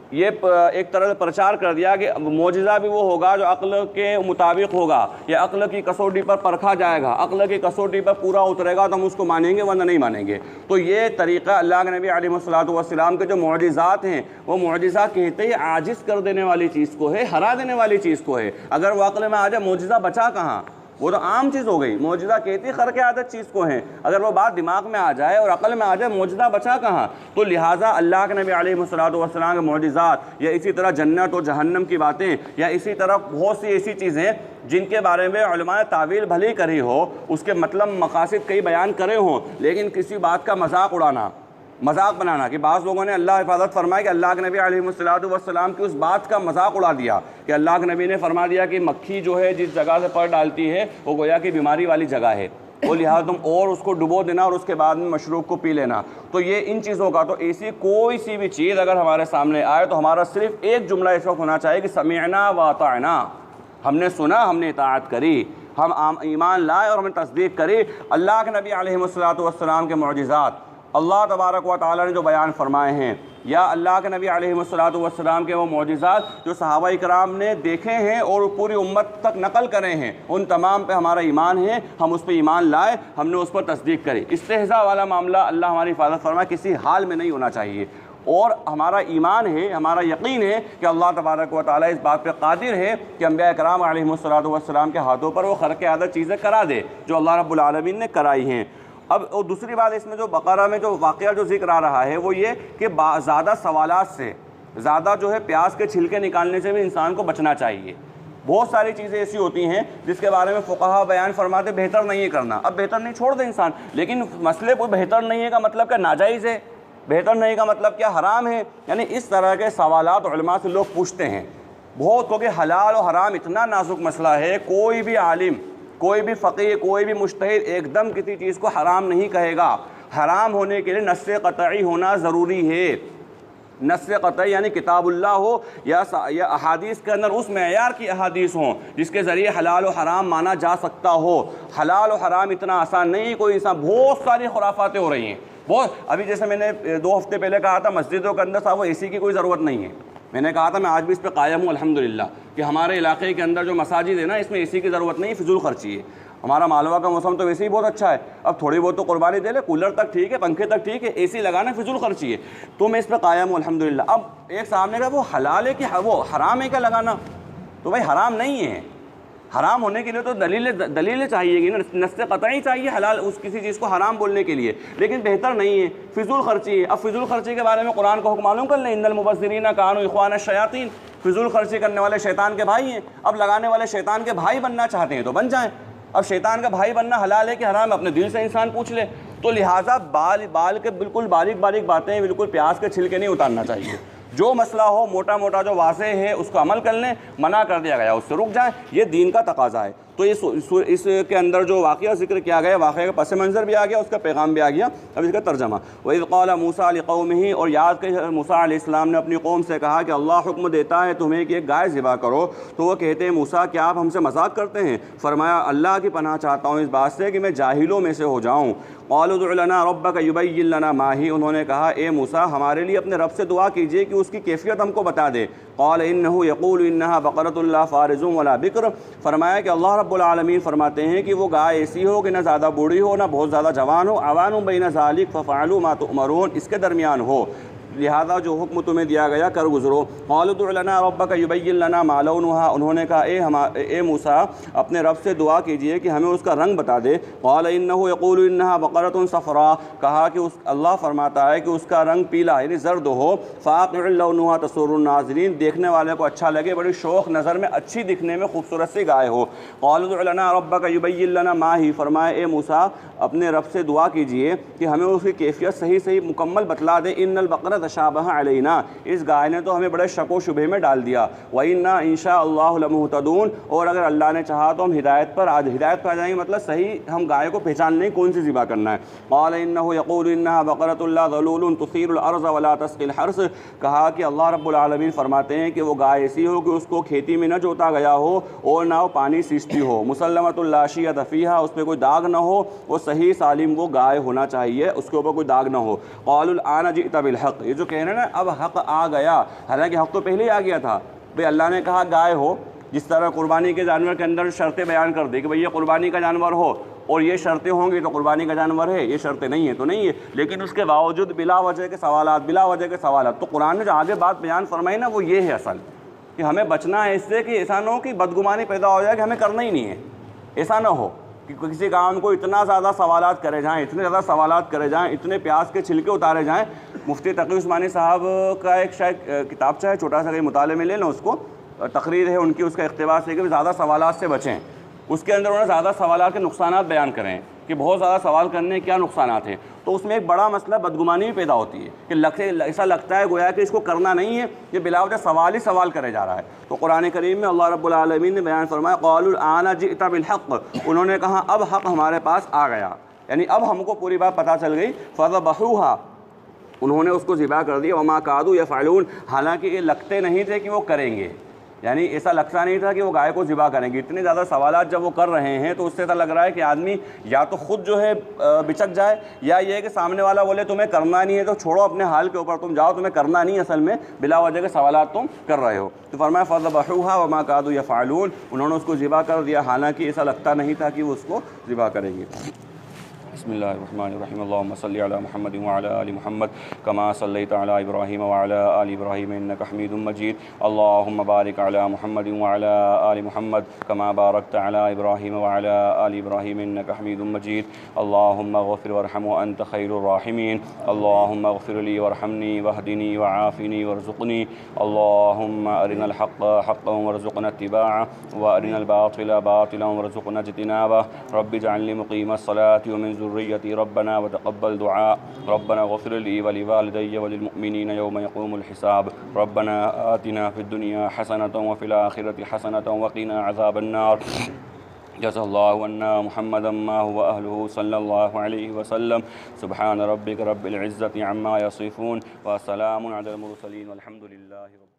ये एक तरह से प्रचार कर दिया कि मौजिज़ा भी वो होगा जो अक्ल के मुताबिक होगा, या अक्ल की कसौटी पर परखा जाएगा, अक्ल की कसौटी पर पूरा उतरेगा तो हम उसको मानेंगे वरना नहीं मानेंगे। तो ये तरीक़ा अल्लाह के नबी अलैहिस्सलातु वस्सलाम के जो मौजिज़ात हैं, वो मौजिज़ा कहते ही आजिज़ कर देने वाली चीज़ को है, हरा देने वाली चीज़ को है। अगर वो अक्ल में आ जाए, मौजिज़ा बचा कहाँ, वो तो आम चीज़ हो गई। मौजिज़ा कहती खर्क़ आदत चीज़ को है, अगर वो बात दिमाग में आ जाए और अक़ल में आ जाए, मौजिज़ा बचा कहाँ। तो लिहाजा अल्लाह के नबी अलैहिस्सलातु वस्सलाम के मौजिज़ात, या इसी तरह जन्नत और जहन्नम की बातें, या इसी तरह बहुत सी ऐसी चीज़ें जिनके बारे में उलमा ने तावील भली करी हो, उसके मतलब मकासद कई बयान करे हों, लेकिन किसी बात का मजाक उड़ाना, मजाक बनाना, कि बाज़ लोगों ने, अल्लाह हिफाजत फरमाए, कि अल्लाह के नबी अलैहिस्सलातु वस्सलाम की उस बात का मजाक उड़ा दिया कि अल्लाह के नबी ने फरमा दिया कि मक्खी जो है जिस जगह से पर डालती है वो गोया कि बीमारी वाली जगह है, वो लिहाजा तुम और उसको डुबो देना और उसके बाद में मशरूब को पी लेना। तो ये इन चीज़ों का, तो ऐसी कोई सी भी चीज़ अगर हमारे सामने आए तो हमारा सिर्फ एक जुमला इस वक्त होना चाहिए कि समिअना व अताअना, हमने सुना, हमने इताअत करी, हम ईमान लाए और हमने तस्दीक करी। अल्लाह के नबी अलैहिस्सलातु वस्सलाम के मौजिज़ात अल्लाह तबारक व तआला ने जो बयान फरमाए हैं, या अल्लाह के नबी अलैहिस्सलातु वस्सलाम के वो मौजिज़ात जो सहाबा इकराम ने देखे हैं और पूरी उम्मत तक नकल करे हैं, उन तमाम पे हमारा ईमान है, हम उस पर ईमान लाए, हमने उस पर तस्दीक करी। इस्तेहज़ा वाला मामला अल्लाह हमारी हिफाजत फरमाए किसी हाल में नहीं होना चाहिए, और हमारा ईमान है, हमारा यकीन है कि अल्लाह तबारक व तआला इस बात पे कादिर है कि अंबिया इकराम अलैहिस्सलातु वस्सलाम के हाथों पर वो खर्क़ आदत चीज़ें करा दे जो अल्लाह रब्बुल आलमीन ने कराई हैं। अब और दूसरी बात इसमें जो बकरा में जो वाक़या जो ज़िक्र आ रहा है वो ये कि ज़्यादा सवालात से, ज़्यादा जो है प्याज के छिलके निकालने से भी इंसान को बचना चाहिए। बहुत सारी चीज़ें ऐसी होती हैं जिसके बारे में फ़ुक़हा बयान फरमाते बेहतर नहीं है करना। अब बेहतर नहीं, छोड़ दे इंसान, लेकिन मसले कोई बेहतर नहीं है का मतलब क्या नाजायज़ है, बेहतर नहीं का मतलब क्या हराम है। यानी इस तरह के सवालात उलमा से लोग पूछते हैं बहुत, क्योंकि हलाल और हराम इतना नाजुक मसला है, कोई भी आलिम, कोई भी फ़क़ीह, कोई भी मुज्तहिद एकदम किसी चीज़ को हराम नहीं कहेगा। हराम होने के लिए नस्से क़तई होना ज़रूरी है। नस्से क़तई यानी किताबुल्लाह हो या अहादीस के अंदर उस मेयार की अहादीस हों जिसके ज़रिए हलाल और हराम माना जा सकता हो। हलाल और हराम इतना आसान नहीं, कोई इंसान, बहुत सारी खुराफातें हो रही हैं बहुत। अभी जैसे मैंने 2 हफ्ते पहले कहा था मस्जिदों के अंदर साहब एसी की कोई ज़रूरत नहीं है। मैंने कहा था मैं आज भी इस पर कायम हूँ अल्हम्दुलिल्लाह कि हमारे इलाके के अंदर जो मसाजिद है ना, इसमें एसी की ज़रूरत नहीं, फिजूल खर्ची है। हमारा मालवा का मौसम तो वैसे ही बहुत अच्छा है, अब थोड़ी बहुत तो कुर्बानी दे ले, कूलर तक ठीक है, पंखे तक ठीक है, एसी लगाना फिजूल खर्ची है। तो मैं इस पर कायम हूँ अल्हम्दुलिल्लाह। अब एक सामने का वो हलाल है कि वो हराम है क्या लगाना? तो भाई हराम नहीं है। हराम होने के लिए तो दलीलें चाहिएगी ना, नस्से क़तई चाहिए हलाल उस किसी चीज़ को हराम बोलने के लिए, लेकिन बेहतर नहीं है, फिजूल खर्ची है। अब फिजूल खर्ची के बारे में कुरान का हुक्म मालूम कर लें, इन्नल मुबज़्ज़िरीना कानू इख़वान शयातीन, फिजूल खर्ची करने वाले शैतान के भाई हैं। अब लगाने वाले शैतान के भाई बनना चाहते हैं तो बन जाएं। अब शैतान का भाई बनना हलाल है कि हराम, अपने दिल से इंसान पूछ ले। तो लिहाजा बाल के बिल्कुल बारीक बारीक बातें, बिल्कुल प्याज के छिलके नहीं उतारना चाहिए। जो मसला हो मोटा मोटा जो वाज़ेह है उसको अमल कर लें, मना कर दिया गया उससे रुक जाएं, ये दीन का तकाज़ा है। तो इसके अंदर जो वाक़या ज़िक्र किया गया, वाक़या का पस मंज़र भी आ गया, उसका पैगाम भी आ गया। अब इसका तर्जमा, वइज़ क़ाल मूसा लिक़ौमिही, और याद के मूसा अलैहिस्सलाम ने अपनी कौम से कहा कि अल्लाह हुक्म देता है तुम्हें कि एक गाय ज़िबा करो। तो वो कहते हैं मूसा क्या आप हमसे मजाक करते हैं? फरमाया अल्लाह की पनाह चाहता हूँ इस बात से कि मैं जाहिलों में से हो जाऊँ। क़ालू उदउ लना रब्बक युबय्यिन लना मा ही, उन्होंने कहा ए मूसा हमारे लिए अपने रब से दुआ कीजिए कि उसकी कैफियत हमको बता दे। क़ाल इन्नहु यक़ूलु इन्नहा बक़रतुन ला फ़ारिज़ुन वला बिक्र, फरमाया कि अल्लाह रब्बुल आलमीन फरमाते हैं कि वो गाय ऐसी हो कि ना ज़्यादा बूढ़ी हो ना बहुत ज़्यादा जवान हो, अवानुम बैन ज़ालिक फ़फ़अलू मा तुअमरून, इसके दरमियान हो, लिहाजा जो हुक्म तुम्हें दिया गया कर गुजरो। क़ालू उदउ लना रब्बक युबय्यिन लना मा लौनुहा, उन्होंने कहा ए मूसा अपने रब से दुआ कीजिए कि हमें उसका रंग बता दे। क़ाल इन्नहु यक़ूलु इन्नहा बक़रतुन सफ़रा, कहा कि उस अल्लाह फरमाता है कि उसका रंग पीला यानी ज़र्द हो। फ़ाक़िउन लौनुहा तसुर्रुन नाज़िरीन, देखने वाले को अच्छा लगे, बड़ी शौक़ नज़र में अच्छी दिखने में खूबसूरत सी गाय हो। क़ालू उदउ लना रब्बक युबय्यिन लना मा ही, फरमाए ए मूसा अपने रब से दुआ कीजिए कि हमें उसकी कैफियत सही सही मुकम्मल बतला दे। इन्नल बक़रा तशाबह अलैना, इस गाय ने तो हमें बड़े शक व शुबे में डाल दिया। व इन्ना इंशाअल्लाहु लमुहतदून, और अगर अल्लाह ने चाहा तो हम हिदायत पर आ जाएंगे, मतलब सही हम गाय को पहचान नहीं कौन सी ज़िबा करना है। क़ाल इन्नहु यक़ूलु इन्नहा बक़रतुन ला ज़लूलुन तुसीरुल अर्ज़ वला तस्क़िल हर्स, कहा कि अल्लाह रब्बुल आलमीन फरमाते हैं कि वो गाय ऐसी हो कि उसको खेती में न जोता गया हो और ना वो पानी सींचती हो। मुसल्लमतुल ला शिय्यत फ़ीहा, उस पर कोई दाग ना हो, वो सही सालिम वो गाय होना चाहिए, उसके ऊपर कोई दाग ना हो। क़ालुल आन जिअत बिल हक़, ये जो कह रहे हैं ना अब हक़ आ गया, हालांकि हक़ तो पहले ही आ गया था। भाई अल्लाह ने कहा गाय हो, जिस तरह कुर्बानी के जानवर के अंदर शर्तें बयान कर दी कि भाई ये कुर्बानी का जानवर हो और ये शर्तें होंगी तो कुर्बानी का जानवर है, ये शर्तें नहीं है तो नहीं है। लेकिन उसके बावजूद बिला वजह के सवाल, तो कुरान ने जो आगे बात बयान फरमाई ना वो ये है असल कि हमें बचना है इससे कि ऐसा ना हो कि बदगुमानी पैदा हो जाए कि हमें करना ही नहीं है। ऐसा ना हो कि किसी काम को इतना ज़्यादा सवालात करे जाएँ, इतने प्याज के छिलके उतारे जाएँ। मुफ्ती तक़ी उस्मानी साहब का एक शायद किताबचा है छोटा सा, कहीं मुताले में ले लो उसको, तकरीर है उनकी, उसका इक़्तिबास है कि ज़्यादा सवालात से बचें। उसके अंदर उन्होंने ज़्यादा सवालात के नुकसानात बयान करें कि बहुत ज़्यादा सवाल करने के क्या नुकसानात हैं। तो उसमें एक बड़ा मसला बदगुमानी भी पैदा होती है कि ऐसा लगता है गोया कि इसको करना नहीं है, ये बिलावजह सवाल ही सवाल करे जा रहा है। तो कुरान करीम में अल्लाह रब्बुल आलमीन ने बयान फरमाया क़ालुल आन जिअत बिल हक़, उन्होंने कहा अब हक़ हमारे पास आ गया, यानी अब हमको पूरी बात पता चल गई। फ़ज़बहूहा, उन्होंने उसको ज़िबा कर दिया। वमा कादू यफ़अलून, हालांकि ये लगते नहीं थे कि वो करेंगे, यानी ऐसा लगता नहीं था कि वो गाय को ज़िबा करेंगे। इतने ज़्यादा सवालात जब वो कर रहे हैं तो उससे ऐसा लग रहा है कि आदमी या तो ख़ुद जो है बिचक जाए, या ये है कि सामने वाला बोले तुम्हें करना नहीं है तो छोड़ो अपने हाल के ऊपर, तुम जाओ, तुम्हें करना नहीं, असल में बिला वजह के सवालात तुम कर रहे हो। तो फरमाया फ़ज़बहूहा वमा कादू यफ़अलून, उन्होंने उसको ज़िबा कर दिया हालांकि ऐसा लगता नहीं था कि वो उसको ज़िबा करेंगे। बिस्मिल्लाहिर्रहमानिर्रहीम, अल्लाहुम्मा सल्लि अला मुहम्मद व अला आलि मुहम्मद कमा सल्लैता अला इब्राहीम व अला आलि इब्राहीम इन्नका हमीदुम मजीद। अल्लाहुम्मा बारिक अला मुहम्मद व अला आलि मुहम्मद कमा बारकता अला इब्राहीम व अला आलि इब्राहीम इन्नका हमीदुम मजीद। अल्लाहुम्मा गफ़िर वरहम व अंत खैरुर राहिमीन। अल्लाहुम्मा गफ़िर ली वरहमनी वहदिनी वआफ़िनी वरज़ुक़नी। अल्लाहुम्मा अरिनल हक़्क़ हक़्क़न वरज़ुक़ना इत्तिबाअह व अरिनल बातिला बातिलन वरज़ुक़ना इज्तिनाबह। रब्बि जअलनी मुक़ीमस सलाति व मिन ज़ुर्रिय्यती रब्बना व तक़ब्बल दुआ। रब्बना ग़फ़िर ली व लिवालिदैय व लिलमुअमिनीन यौम यक़ूमुल हिसाब। रब्बना आतिना फ़िद दुनिया हसनतन व फ़िल आख़िरति हसनतन व क़िना अज़ाबन नार। जज़ाल्लाहु अन्ना मुहम्मदन मा हुवा अहलुहु सल्लल्लाहु अलैहि वसल्लम। सुब्हान रब्बिक रब्बिल इज़्ज़ति अम्मा यसिफून व सलामुन अलल मुरसलीन वल्हम्दुलिल्लाहि रब्बिल